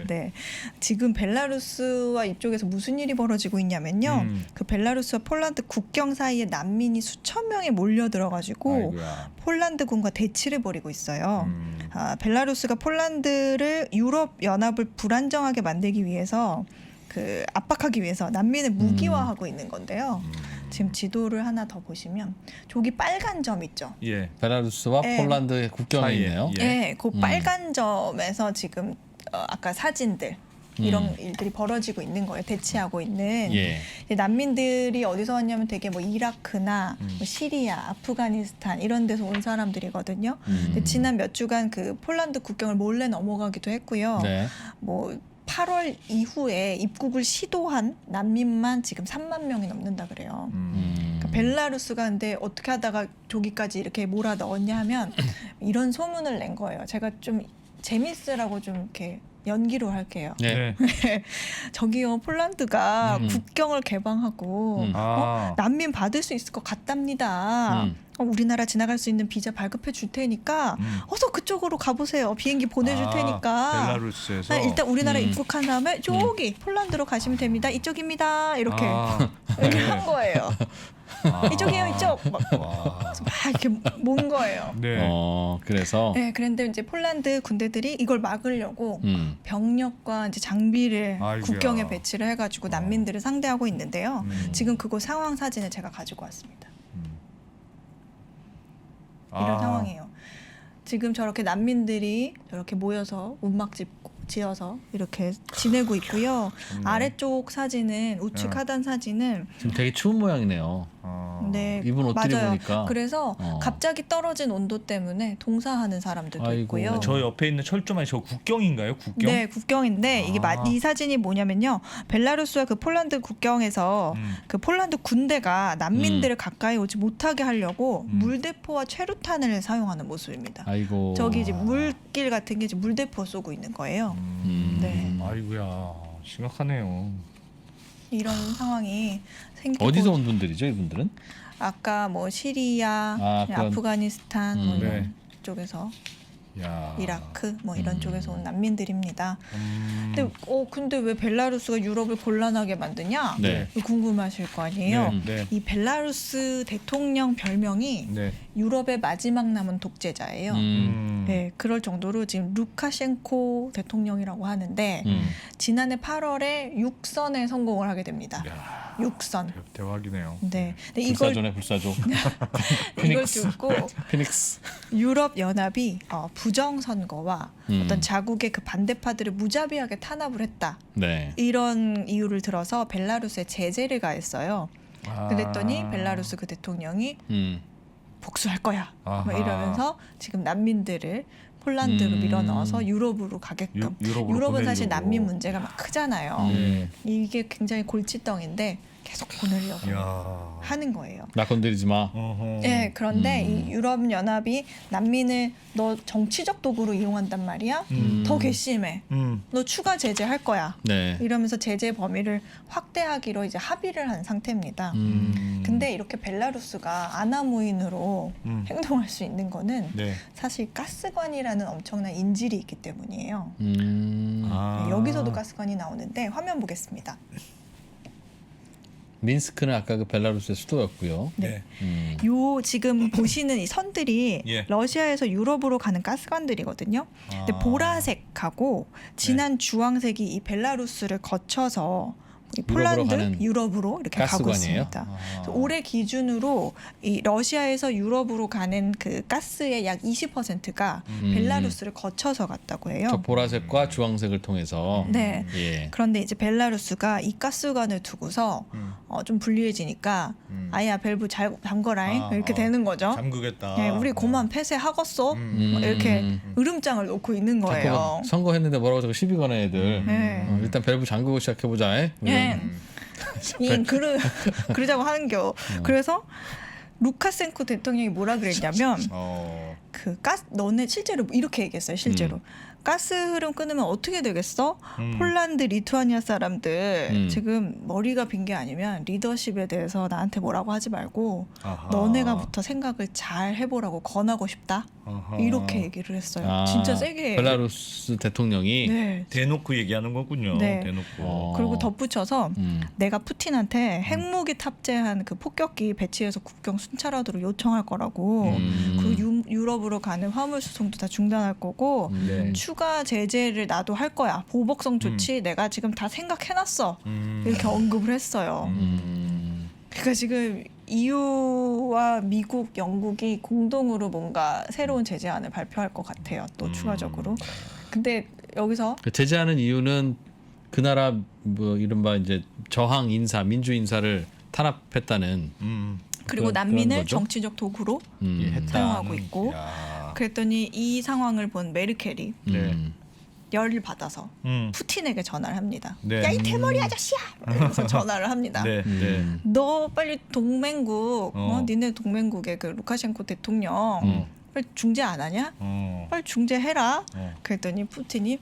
Speaker 3: 네. 지금 벨라루스와 이쪽에서 무슨 일이 벌어지고 있냐면요. 그 벨라루스와 폴란드 국경 사이에 난민이 수천 명이 몰려들어가지고
Speaker 2: 아이고야.
Speaker 3: 폴란드군과 대치를 벌이고 있어요. 벨라루스가 폴란드를 유럽 연합을 불안정하게 만들기 위해서 그 압박하기 위해서 난민을 무기화하고 있는 건데요. 지금 지도를 하나 더 보시면 저기 빨간 점 있죠.
Speaker 2: 예.
Speaker 1: 벨라루스와
Speaker 3: 네.
Speaker 1: 폴란드의 국경에
Speaker 2: 사이에.
Speaker 1: 있네요.
Speaker 2: 예.
Speaker 3: 네, 그 빨간 점에서 지금 아까 사진들 이런 일들이 벌어지고 있는 거예요. 대치하고 있는
Speaker 1: 예.
Speaker 3: 이제 난민들이 어디서 왔냐면 되게 뭐 이라크나 뭐 시리아, 아프가니스탄 이런 데서 온 사람들이거든요. 근데 지난 몇 주간 그 폴란드 국경을 몰래 넘어가기도 했고요.
Speaker 1: 네.
Speaker 3: 뭐 8월 이후에 입국을 시도한 난민만 지금 3만 명이 넘는다 그래요. 그러니까 벨라루스가 근데 어떻게 하다가 저기까지 이렇게 몰아 넣었냐 하면 이런 소문을 낸 거예요. 제가 좀 재밌으라고 좀 이렇게 연기로 할게요.
Speaker 1: 네.
Speaker 3: 저기요 폴란드가 국경을 개방하고
Speaker 2: 아.
Speaker 3: 난민 받을 수 있을 것 같답니다. 우리나라 지나갈 수 있는 비자 발급해 줄 테니까 어서 그쪽으로 가보세요. 비행기 보내줄 테니까.
Speaker 2: 벨라루스에서
Speaker 3: 네, 일단 우리나라 입국한 다음에 저기 폴란드로 가시면 됩니다. 이쪽입니다. 이렇게 이렇게 한 거예요. 이쪽이에요, 이쪽. 막 이렇게 몬 거예요.
Speaker 2: 네.
Speaker 1: 그래서
Speaker 3: 네, 그런데 이제 폴란드 군대들이 이걸 막으려고 병력과 이제 장비를
Speaker 2: 아이고야.
Speaker 3: 국경에 배치를 해가지고 난민들을 상대하고 있는데요. 지금 그곳 상황 사진을 제가 가지고 왔습니다. 이런 상황이에요. 지금 저렇게 난민들이 저렇게 모여서 움막 지어서 이렇게 지내고 있고요. 아래쪽 사진은 우측 하단 사진은
Speaker 1: 지금 되게 추운 모양이네요.
Speaker 3: 네,
Speaker 1: 입은 옷들이
Speaker 3: 맞아요.
Speaker 1: 보니까.
Speaker 3: 그래서 갑자기 떨어진 온도 때문에 동사하는 사람들도
Speaker 1: 아이고.
Speaker 3: 있고요.
Speaker 2: 저 옆에 있는 철조망이 저 국경인가요? 국경?
Speaker 3: 네, 국경인데 이게 이 사진이 뭐냐면요. 벨라루스와 그 폴란드 국경에서 그 폴란드 군대가 난민들을 가까이 오지 못하게 하려고 물대포와 최루탄을 사용하는 모습입니다.
Speaker 1: 아이고.
Speaker 3: 저기 이제 물길 같은 게 이제 물대포 쏘고 있는 거예요. 네.
Speaker 2: 아이고야 심각하네요.
Speaker 3: 이런 상황이 생기고
Speaker 1: 어디서 온 분들이죠, 이분들은?
Speaker 3: 아까 뭐 시리아,
Speaker 1: 그건-
Speaker 3: 아프가니스탄 뭐 이런
Speaker 2: 네.
Speaker 3: 쪽에서
Speaker 2: 야.
Speaker 3: 이라크 뭐 이런 쪽에서 온 난민들입니다. 근데 왜 벨라루스가 유럽을 곤란하게 만드냐?
Speaker 1: 네.
Speaker 3: 궁금하실 거 아니에요.
Speaker 2: 네.
Speaker 3: 이 벨라루스 대통령 별명이
Speaker 2: 네.
Speaker 3: 유럽의 마지막 남은 독재자예요. 네, 그럴 정도로 지금 루카셴코 대통령이라고 하는데 지난해 8월에 육선에 성공을 하게 됩니다.
Speaker 2: 야.
Speaker 3: 육선.
Speaker 2: 대박이네요.
Speaker 3: 네. 근데 이걸
Speaker 1: 불사조네, 불사조.
Speaker 3: 이걸 듣고
Speaker 1: 피닉스.
Speaker 3: 유럽 연합이 부정 선거와 어떤 자국의 그 반대파들을 무자비하게 탄압을 했다.
Speaker 1: 네.
Speaker 3: 이런 이유를 들어서 벨라루스에 제재를 가했어요.
Speaker 2: 아.
Speaker 3: 그랬더니 벨라루스 그 대통령이 복수할 거야.
Speaker 2: 아하.
Speaker 3: 뭐 이러면서 지금 난민들을 폴란드로 밀어넣어서 유럽으로 가게끔.
Speaker 2: 유럽으로
Speaker 3: 유럽은 사실
Speaker 2: 보내려고.
Speaker 3: 난민 문제가 막 크잖아요.
Speaker 2: 네.
Speaker 3: 이게 굉장히 골칫덩인데 계속 보내려고
Speaker 2: 야.
Speaker 3: 하는 거예요.
Speaker 1: 나 건드리지 마.
Speaker 2: 어허.
Speaker 3: 네, 그런데 이 유럽 연합이 난민을 너 정치적 도구로 이용한단 말이야. 더 괘씸해. 너 추가 제재할 거야.
Speaker 1: 네.
Speaker 3: 이러면서 제재 범위를 확대하기로 이제 합의를 한 상태입니다. 근데 이렇게 벨라루스가 아나무인으로 행동할 수 있는 거는
Speaker 2: 네.
Speaker 3: 사실 가스관이라는 엄청난 인질이 있기 때문이에요.
Speaker 2: 아.
Speaker 3: 네, 여기서도 가스관이 나오는데 화면 보겠습니다.
Speaker 1: 민스크는 아까 그 벨라루스의 수도였고요.
Speaker 2: 네.
Speaker 3: 요 지금 보시는 이 선들이
Speaker 2: 예.
Speaker 3: 러시아에서 유럽으로 가는 가스관들이거든요. 근데
Speaker 2: 아.
Speaker 3: 보라색하고 진한 주황색이 이 벨라루스를 거쳐서 이
Speaker 1: 유럽으로
Speaker 3: 폴란드,
Speaker 1: 가는
Speaker 3: 유럽으로 이렇게 가고
Speaker 1: 가스관이에요?
Speaker 3: 있습니다. 그래서 올해 기준으로 이 러시아에서 유럽으로 가는 그 가스의 약 20%가 벨라루스를 거쳐서 갔다고 해요.
Speaker 1: 저 보라색과 주황색을 통해서.
Speaker 3: 네.
Speaker 1: 예.
Speaker 3: 그런데 이제 벨라루스가 이 가스관을 두고서 좀 불리해지니까 아야 밸브 잘 잠거라잉 이렇게 되는 거죠.
Speaker 2: 잠그겠다.
Speaker 3: 네, 우리 고만 폐쇄하겠어 뭐 이렇게 으름장을 놓고 있는 거예요.
Speaker 1: 자꾸 선거했는데 뭐라고 자꾸 시비 거네 애들.
Speaker 3: 네.
Speaker 1: 일단 밸브 잠그고 시작해보자.
Speaker 3: 네. 그러자고 하는겨. 그래서 루카셴코 대통령이 뭐라 그랬냐면
Speaker 2: 어.
Speaker 3: 너네 실제로 이렇게 얘기했어요. 실제로 가스 흐름 끊으면 어떻게 되겠어? 폴란드, 리투아니아 사람들 지금 머리가 빈 게 아니면 리더십에 대해서 나한테 뭐라고 하지 말고
Speaker 2: 아하.
Speaker 3: 너네가부터 생각을 잘 해보라고 권하고 싶다.
Speaker 2: 아하.
Speaker 3: 이렇게 얘기를 했어요.
Speaker 1: 아,
Speaker 3: 진짜 세게.
Speaker 1: 벨라루스 대통령이
Speaker 3: 네.
Speaker 2: 대놓고 얘기하는 거군요.
Speaker 3: 네.
Speaker 2: 대놓고.
Speaker 3: 그리고 덧붙여서 내가 푸틴한테 핵무기 탑재한 그 폭격기 배치해서 국경 순찰하도록 요청할 거라고 그리고 유럽으로 가는 화물 수송도 다 중단할 거고
Speaker 2: 네.
Speaker 3: 추가 제재를 나도 할 거야. 보복성 조치 내가 지금 다 생각해놨어. 이렇게 언급을 했어요. 그러니까 지금 EU와 미국, 영국이 공동으로 뭔가 새로운 제재안을 발표할 것 같아요. 또 추가적으로. 근데 여기서
Speaker 1: 제재하는 이유는 그 나라 뭐 이른바 이제 저항 인사, 민주 인사를 탄압했다는
Speaker 3: 그리고
Speaker 1: 그런
Speaker 3: 난민을
Speaker 1: 거죠?
Speaker 3: 정치적 도구로
Speaker 2: 했다는-
Speaker 3: 사용하고 있고
Speaker 2: 야.
Speaker 3: 그랬더니 이 상황을 본 메르켈이
Speaker 2: 네.
Speaker 3: 열을 받아서
Speaker 2: 음.
Speaker 3: 푸틴에게 전화를 합니다.
Speaker 2: 네.
Speaker 3: 야 이 대머리 아저씨야! 이러면서 전화를 합니다.
Speaker 2: 네. 네.
Speaker 3: 너 빨리 동맹국,
Speaker 2: 어.
Speaker 3: 니네 동맹국의 그 루카셴코 대통령 빨리 중재 안 하냐? 빨리 중재해라. 그랬더니 푸틴이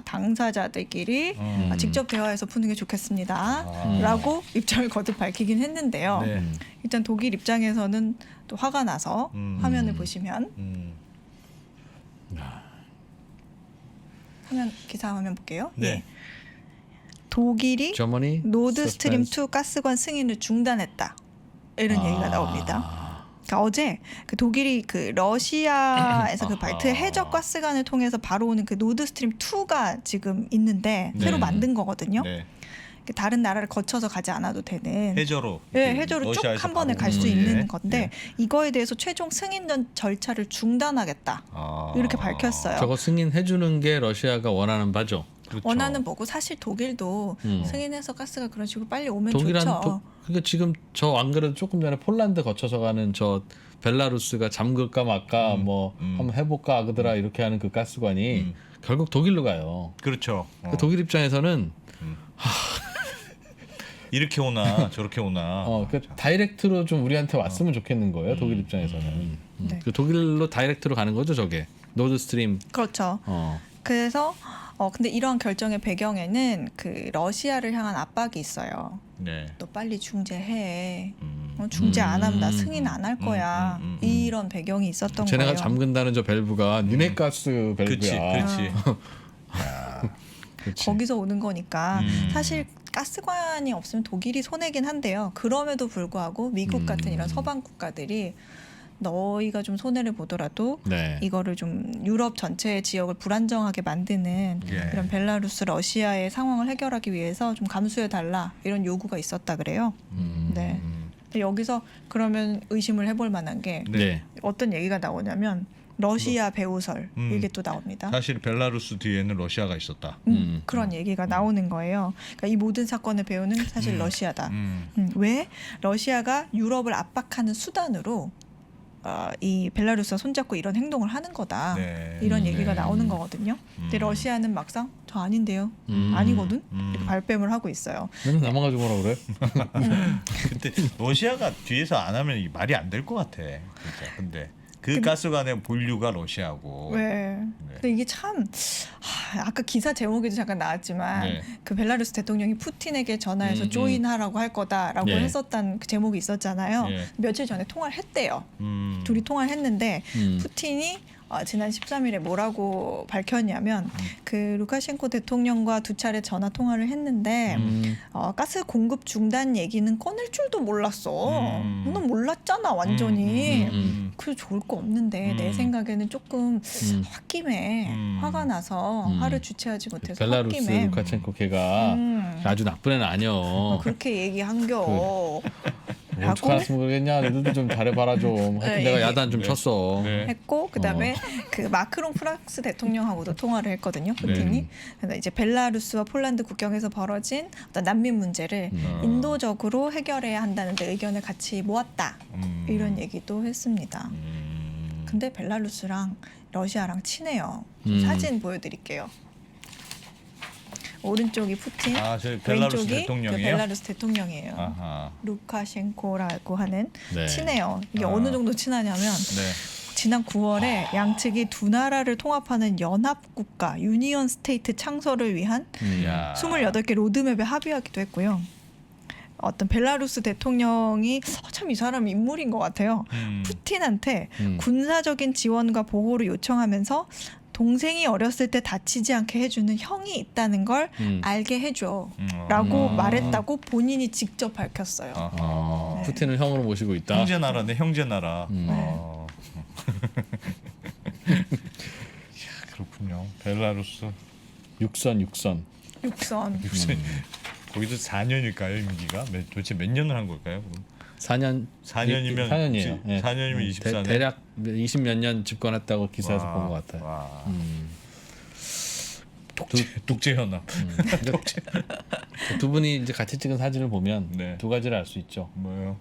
Speaker 3: 당사자들끼리 직접 대화해서 푸는 게 좋겠습니다. 라고 입장을 거듭 밝히긴 했는데요.
Speaker 2: 네.
Speaker 3: 일단 독일 입장에서는 또 화가 나서 화면을 보시면 기사 화면 볼게요.
Speaker 2: 네.
Speaker 3: 예. 독일이
Speaker 1: 저머니
Speaker 3: 노드 스트림 2 가스관 승인을 중단했다. 이런 얘기가 나옵니다. 그러니까 어제 그 독일이 그 러시아에서 그 발트 해적 가스관을 통해서 바로 오는 그 노드 스트림 2가 지금 있는데
Speaker 2: 네.
Speaker 3: 새로 만든 거거든요.
Speaker 2: 네.
Speaker 3: 다른 나라를 거쳐서 가지 않아도 되는
Speaker 2: 해저로.
Speaker 3: 네, 해저로 쭉
Speaker 2: 러시아에서
Speaker 3: 한 번에
Speaker 2: 바로
Speaker 3: 갈 수
Speaker 2: 오는
Speaker 3: 있는
Speaker 2: 거예요.
Speaker 3: 건데
Speaker 2: 네.
Speaker 3: 이거에 대해서 최종 승인 절차를 중단하겠다. 이렇게 밝혔어요.
Speaker 1: 저거 승인해 주는 게 러시아가 원하는 바죠.
Speaker 2: 그렇죠.
Speaker 3: 원하는 거고 사실 독일도 승인해서 가스가 그런 식으로 빨리 오면
Speaker 1: 독일한
Speaker 3: 좋죠.
Speaker 1: 그러니까 지금 저 안 그래도 조금 전에 폴란드 거쳐서 가는 저 벨라루스가 잠글까 말까 뭐 한번 해볼까 하더라 이렇게 하는 그 가스관이 결국 독일로 가요.
Speaker 2: 그렇죠.
Speaker 1: 그 독일 입장에서는
Speaker 2: 이렇게 오나 저렇게 오나.
Speaker 1: 그 다이렉트로 좀 우리한테 왔으면 좋겠는 거예요. 독일 입장에서는.
Speaker 3: 네.
Speaker 1: 그 독일로 다이렉트로 가는 거죠, 저게. 노드 스트림.
Speaker 3: 그렇죠. 그래서 근데 이러한 결정의 배경에는 그 러시아를 향한 압박이 있어요.
Speaker 2: 네.
Speaker 3: 또 빨리 중재해. 중재 안 하면 나 승인 안 할 거야. 이런 배경이 있었던
Speaker 1: 쟤네가
Speaker 3: 거예요.
Speaker 1: 잠근다는 저 밸브가 니네 가스
Speaker 2: 그렇지,
Speaker 1: 밸브야.
Speaker 2: 그렇지.
Speaker 3: 거기서 오는 거니까 사실 가스관이 없으면 독일이 손해긴 한데요. 그럼에도 불구하고 미국 같은 이런 서방 국가들이 너희가 좀 손해를 보더라도
Speaker 1: 네.
Speaker 3: 이거를 좀 유럽 전체의 지역을 불안정하게 만드는
Speaker 2: 예.
Speaker 3: 이런 벨라루스, 러시아의 상황을 해결하기 위해서 좀 감수해 달라 이런 요구가 있었다 그래요. 네. 근데 여기서 그러면 의심을 해볼 만한 게
Speaker 1: 네.
Speaker 3: 어떤 얘기가 나오냐면 러시아 배후설 이게 또 나옵니다.
Speaker 2: 사실 벨라루스 뒤에는 러시아가 있었다.
Speaker 3: 그런 얘기가 나오는 거예요. 그러니까 이 모든 사건의 배후는 사실 러시아다. 왜? 러시아가 유럽을 압박하는 수단으로 이 벨라루스와 손잡고 이런 행동을 하는 거다.
Speaker 2: 네.
Speaker 3: 이런 얘기가 나오는 거거든요. 근데 러시아는 막상 저 아닌데요. 아니거든. 이렇게 발뺌을 하고 있어요.
Speaker 1: 너는 나만 가지고 뭐라 그래?
Speaker 2: 근데 러시아가 뒤에서 안 하면 이 말이 안 될 것 같아. 진짜. 근데 그 가스관의 본류가 러시아고.
Speaker 3: 왜? 근데 이게 참 아까 기사 제목에도 잠깐 나왔지만
Speaker 2: 네.
Speaker 3: 그 벨라루스 대통령이 푸틴에게 전화해서 조인하라고 할 거다라고
Speaker 1: 네.
Speaker 3: 했었던 그 제목이 있었잖아요.
Speaker 2: 네.
Speaker 3: 며칠 전에 통화를 했대요.
Speaker 2: 음.
Speaker 3: 둘이 통화를 했는데 푸틴이 지난 13일에 뭐라고 밝혔냐면 그 루카셴코 대통령과 두 차례 전화 통화를 했는데 가스 공급 중단 얘기는 꺼낼 줄도 몰랐어. 너는 몰랐잖아 완전히. 그래서 좋을 거 없는데 내 생각에는 조금 홧김에 화가 나서 화를 주체하지 못해서
Speaker 1: 벨라루스
Speaker 3: 홧김에
Speaker 1: 루카첸코 걔가 아주 나쁜 애는 아니여.
Speaker 3: 그렇게 얘기한겨.
Speaker 1: 어떻게 알았으면 그러겠냐. 너희들도 좀 잘해봐라 좀. 하여튼 내가 야단 좀 쳤어.
Speaker 2: 네.
Speaker 3: 했고 그다음에 그 마크롱 프랑스 대통령하고도 통화를 했거든요. 푸틴이. 그래서 이제 벨라루스와 폴란드 국경에서 벌어진 어떤 난민 문제를 인도적으로 해결해야 한다는 데 의견을 같이 모았다. 이런 얘기도 했습니다. 근데 벨라루스랑 러시아랑 친해요. 사진 보여드릴게요. 오른쪽이 푸틴,
Speaker 2: 저희 벨라루스
Speaker 3: 왼쪽이
Speaker 2: 대통령이에요?
Speaker 3: 벨라루스 대통령이에요.
Speaker 2: 아하.
Speaker 3: 루카셴코라고 하는
Speaker 1: 네.
Speaker 3: 친해요. 이게
Speaker 2: 아.
Speaker 3: 어느 정도 친하냐면
Speaker 2: 네.
Speaker 3: 지난 9월에 양측이 두 나라를 통합하는 연합국가 유니언 스테이트 창설을 위한
Speaker 2: 야.
Speaker 3: 28개 로드맵에 합의하기도 했고요. 어떤 벨라루스 대통령이 참 이 사람 인물인 것 같아요. 푸틴한테 군사적인 지원과 보호를 요청하면서 동생이 어렸을 때 다치지 않게 해주는 형이 있다는 걸 알게 해줘라고 말했다고 본인이 직접 밝혔어요.
Speaker 2: 아하.
Speaker 3: 네.
Speaker 1: 푸틴을 형으로 모시고 있다.
Speaker 2: 형제 나라네, 형제 나라. 아. 이야, 그렇군요. 벨라루스
Speaker 1: 육선.
Speaker 3: 육선.
Speaker 2: 육세. 거기도 4년일까요, 임기가? 도대체 몇 년을 한 걸까요?
Speaker 1: 4년
Speaker 2: 4년이면
Speaker 1: 4년이에요. 예.
Speaker 2: 4년이면 24년.
Speaker 1: 대략 20몇 년 집권했다고 기사에서 본 것 같아요.
Speaker 2: 와.
Speaker 1: 음.
Speaker 2: 독재 현황.
Speaker 1: 두 분이 이제 같이 찍은 사진을 보면
Speaker 2: 네.
Speaker 1: 두 가지를 알 수 있죠.
Speaker 2: 뭐요?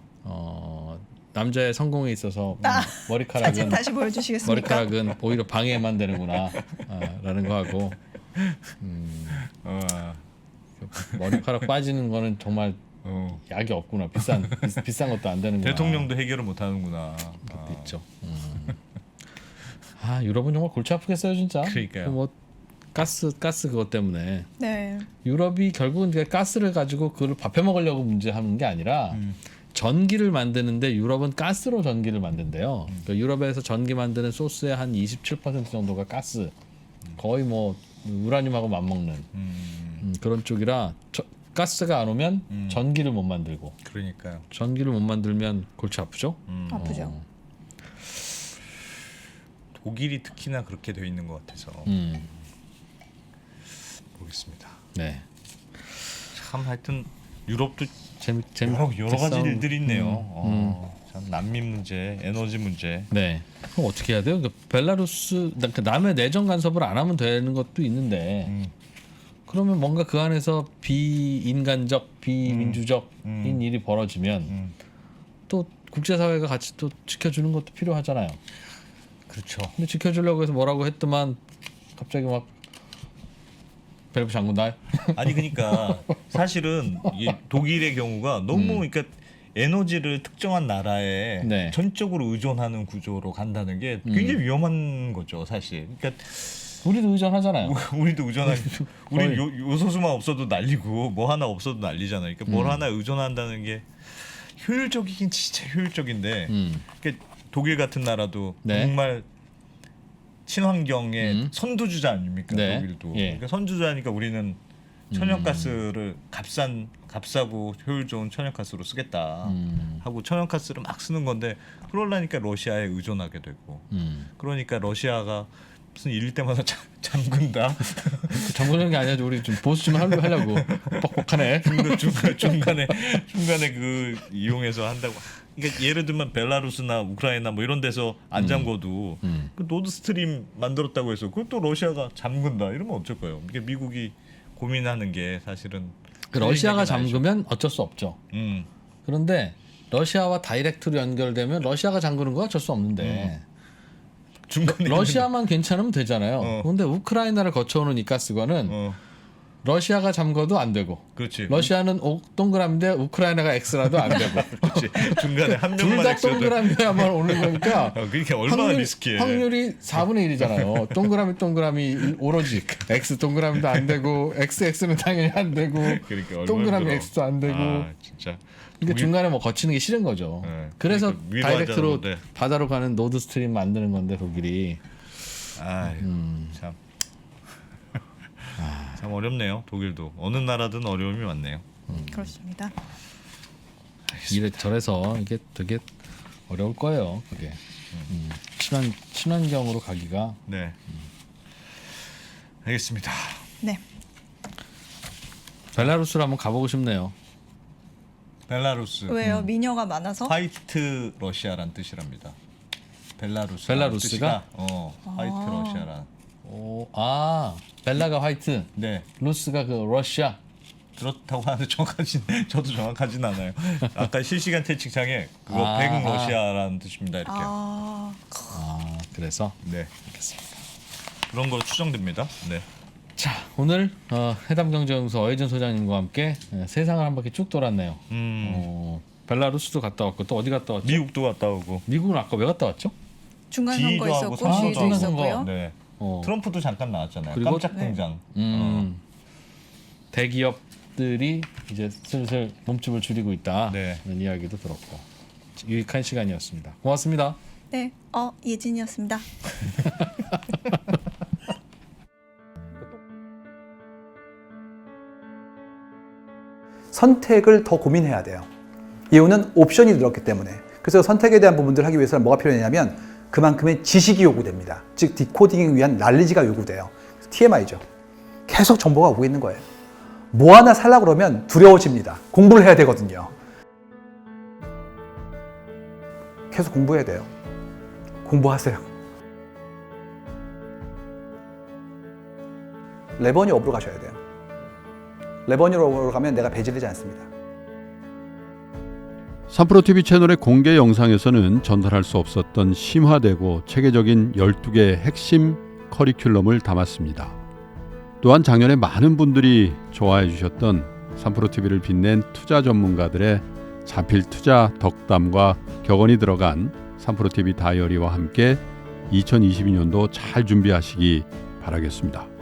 Speaker 1: 남자의 성공에 있어서
Speaker 3: 사진
Speaker 1: 머리카락은
Speaker 3: 다시 보여주시겠습니까?
Speaker 1: 머리카락은 오히려 방해만 되는구나 라는 거 하고 머리카락 빠지는 거는 정말 약이 없구나. 비싼 것도 안 되는구나.
Speaker 2: 대통령도 해결을 못 하는구나.
Speaker 1: 것도 있죠. 유럽은 정말 골치 아프겠어요 진짜.
Speaker 2: 그러니까요.
Speaker 1: 뭐 가스 그것 때문에
Speaker 3: 네.
Speaker 1: 유럽이 결국은 가스를 가지고 그걸 밥해 먹으려고 문제하는 게 아니라 전기를 만드는데 유럽은 가스로 전기를 만든대요. 그러니까 유럽에서 전기 만드는 소스의 한 27% 정도가 가스. 거의 뭐 우라늄하고 맞먹는 그런 쪽이라 가스가 안 오면 전기를 못 만들고
Speaker 2: 그러니까요.
Speaker 1: 전기를 못 만들면 골치 아프죠.
Speaker 3: 아프죠.
Speaker 2: 독일이 특히나 그렇게 되어 있는 것 같아서 모르겠습니다.
Speaker 1: 네.
Speaker 2: 참 하여튼 유럽도
Speaker 1: 재밌겠어.
Speaker 2: 여러 가지 일들이 있네요. 참 난민 문제, 에너지 문제.
Speaker 1: 네. 그럼 어떻게 해야 돼요? 벨라루스 남의 내정 간섭을 안 하면 되는 것도 있는데 그러면 뭔가 그 안에서 비인간적, 비민주적인 일이 벌어지면 또 국제사회가 같이 또 지켜주는 것도 필요하잖아요.
Speaker 2: 그렇죠.
Speaker 1: 근데 지켜주려고 해서 뭐라고 했더만 갑자기 막 밸브 잠근다.
Speaker 2: 아니 그러니까 사실은 이 독일의 경우가 너무 그러니까 에너지를 특정한 나라에
Speaker 1: 네.
Speaker 2: 전적으로 의존하는 구조로 간다는 게 굉장히 위험한 거죠, 사실. 그러니까
Speaker 1: 우리도 의존하잖아요.
Speaker 2: 우리도 의존하고 우리
Speaker 1: 거의.
Speaker 2: 요소수만 없어도 날리고 뭐 하나 없어도 날리잖아요. 그러니까 뭘 하나 의존한다는 게 효율적이긴 진짜 효율적인데 그러니까 독일 같은 나라도
Speaker 1: 네.
Speaker 2: 정말 친환경의 선두주자 아닙니까?
Speaker 1: 네.
Speaker 2: 독일도.
Speaker 1: 예.
Speaker 2: 그러니까 선두주자니까 우리는 천연가스를 값싸고 효율 좋은 천연가스로 쓰겠다 하고 천연가스를 막 쓰는 건데 그러려니까 러시아에 의존하게 되고 그러니까 러시아가 무슨 일일 때마다 잠근다.
Speaker 1: 잠그는 게 아니라 우리 좀 보수 좀 하려고 뻑뻑하네.
Speaker 2: 중간에 그 이용해서 한다고. 그러니까 예를 들면 벨라루스나 우크라이나 뭐 이런 데서 안 잠궈도 그 노드스트림 만들었다고 해서 그걸 또 러시아가 잠근다 이러면 어쩔 거예요. 이게 미국이 고민하는 게 사실은
Speaker 1: 러시아가 잠그면 어쩔 수 없죠.
Speaker 2: 음.
Speaker 1: 그런데 러시아와 다이렉트로 연결되면 러시아가 잠그는 거 어쩔 수 없는데
Speaker 2: 중간에
Speaker 1: 러시아만 괜찮으면 되잖아요. 그런데 우크라이나를 거쳐오는 이 가스관은 러시아가 잠궈도 안 되고
Speaker 2: 그렇지.
Speaker 1: 러시아는 동그라미인데 우크라이나가 X라도 안 되고
Speaker 2: 그렇지. 중간에 한
Speaker 1: 둘
Speaker 2: 명만
Speaker 1: 다
Speaker 2: 엑스도
Speaker 1: 동그라미야만 오는 거니까
Speaker 2: 그게 얼마나 리스키해.
Speaker 1: 확률이 4분의 1이잖아요. 동그라미 오로지 X 동그라미도 안 되고 XX는 당연히 안 되고
Speaker 2: 그러니까 얼마나
Speaker 1: 동그라미
Speaker 2: 힘들어.
Speaker 1: X도 안 되고
Speaker 2: 진짜.
Speaker 1: 그러니까 중간에 뭐 거치는 게 싫은 거죠.
Speaker 2: 네.
Speaker 1: 그래서
Speaker 2: 그러니까 위로
Speaker 1: 다이렉트로
Speaker 2: 하자는데.
Speaker 1: 바다로 가는 노드스트림 만드는 건데 독일이
Speaker 2: 참. 참 어렵네요. 독일도 어느 나라든 어려움이 많네요.
Speaker 3: 그렇습니다.
Speaker 1: 저래서 이게 되게 어려울 거예요. 그게 친환경으로 가기가
Speaker 2: 네. 알겠습니다.
Speaker 3: 네.
Speaker 1: 벨라루스로 한번 가보고 싶네요.
Speaker 2: 벨라루스.
Speaker 3: 왜요? 미녀가 많아서?
Speaker 2: 화이트 러시아란 뜻이랍니다. 벨라루스.
Speaker 1: 벨라루스가?
Speaker 2: 화이트 러시아란.
Speaker 1: 벨라가 화이트,
Speaker 2: 네.
Speaker 1: 루스가 그 러시아.
Speaker 2: 그렇다고 하는데 저도 정확하진 않아요. 아까 실시간 채팅창에 그거 백 러시아라는 뜻입니다. 이렇게.
Speaker 1: 그래서
Speaker 2: 네.
Speaker 1: 알겠습니다.
Speaker 2: 그런 거 추정됩니다. 네.
Speaker 1: 자, 오늘 해담경제연구소 어혜진 소장님과 함께 세상을 한 바퀴 쭉 돌았네요.
Speaker 2: 음.
Speaker 1: 벨라루스도 갔다 왔고 또 어디 갔다 왔죠?
Speaker 2: 미국도 갔다 오고.
Speaker 1: 미국은 아까 왜 갔다 왔죠?
Speaker 3: 중간 선거
Speaker 2: 지휘도 하고
Speaker 3: 있었고
Speaker 2: 선거도
Speaker 3: 시위도
Speaker 2: 하고.
Speaker 3: 있었고요.
Speaker 2: 네.
Speaker 1: 어.
Speaker 2: 트럼프도 잠깐 나왔잖아요.
Speaker 1: 그리고-
Speaker 2: 깜짝
Speaker 3: 네.
Speaker 2: 등장.
Speaker 1: 대기업들이 이제 슬슬 몸집을 줄이고 있다는
Speaker 2: 네.
Speaker 1: 이야기도 들었고 유익한 시간이었습니다. 고맙습니다.
Speaker 3: 네, 예진이었습니다.
Speaker 4: 선택을 더 고민해야 돼요. 이유는 옵션이 늘었기 때문에. 그래서 선택에 대한 부분들을 하기 위해서는 뭐가 필요하냐면 그만큼의 지식이 요구됩니다. 즉 디코딩을 위한 난리지가 요구돼요. TMI죠. 계속 정보가 오고 있는 거예요. 뭐 하나 살려고 그러면 두려워집니다. 공부를 해야 되거든요. 계속 공부해야 돼요. 공부하세요. 레버니 업으로 가셔야 돼요. 레버니 업으로 가면 내가 배제되지 않습니다.
Speaker 5: 3프로TV 채널의 공개 영상에서는 전달할 수 없었던 심화되고 체계적인 12개의 핵심 커리큘럼을 담았습니다. 또한 작년에 많은 분들이 좋아해 주셨던 3프로TV를 빛낸 투자 전문가들의 자필 투자 덕담과 격언이 들어간 3프로TV 다이어리와 함께 2022년도 잘 준비하시기 바라겠습니다.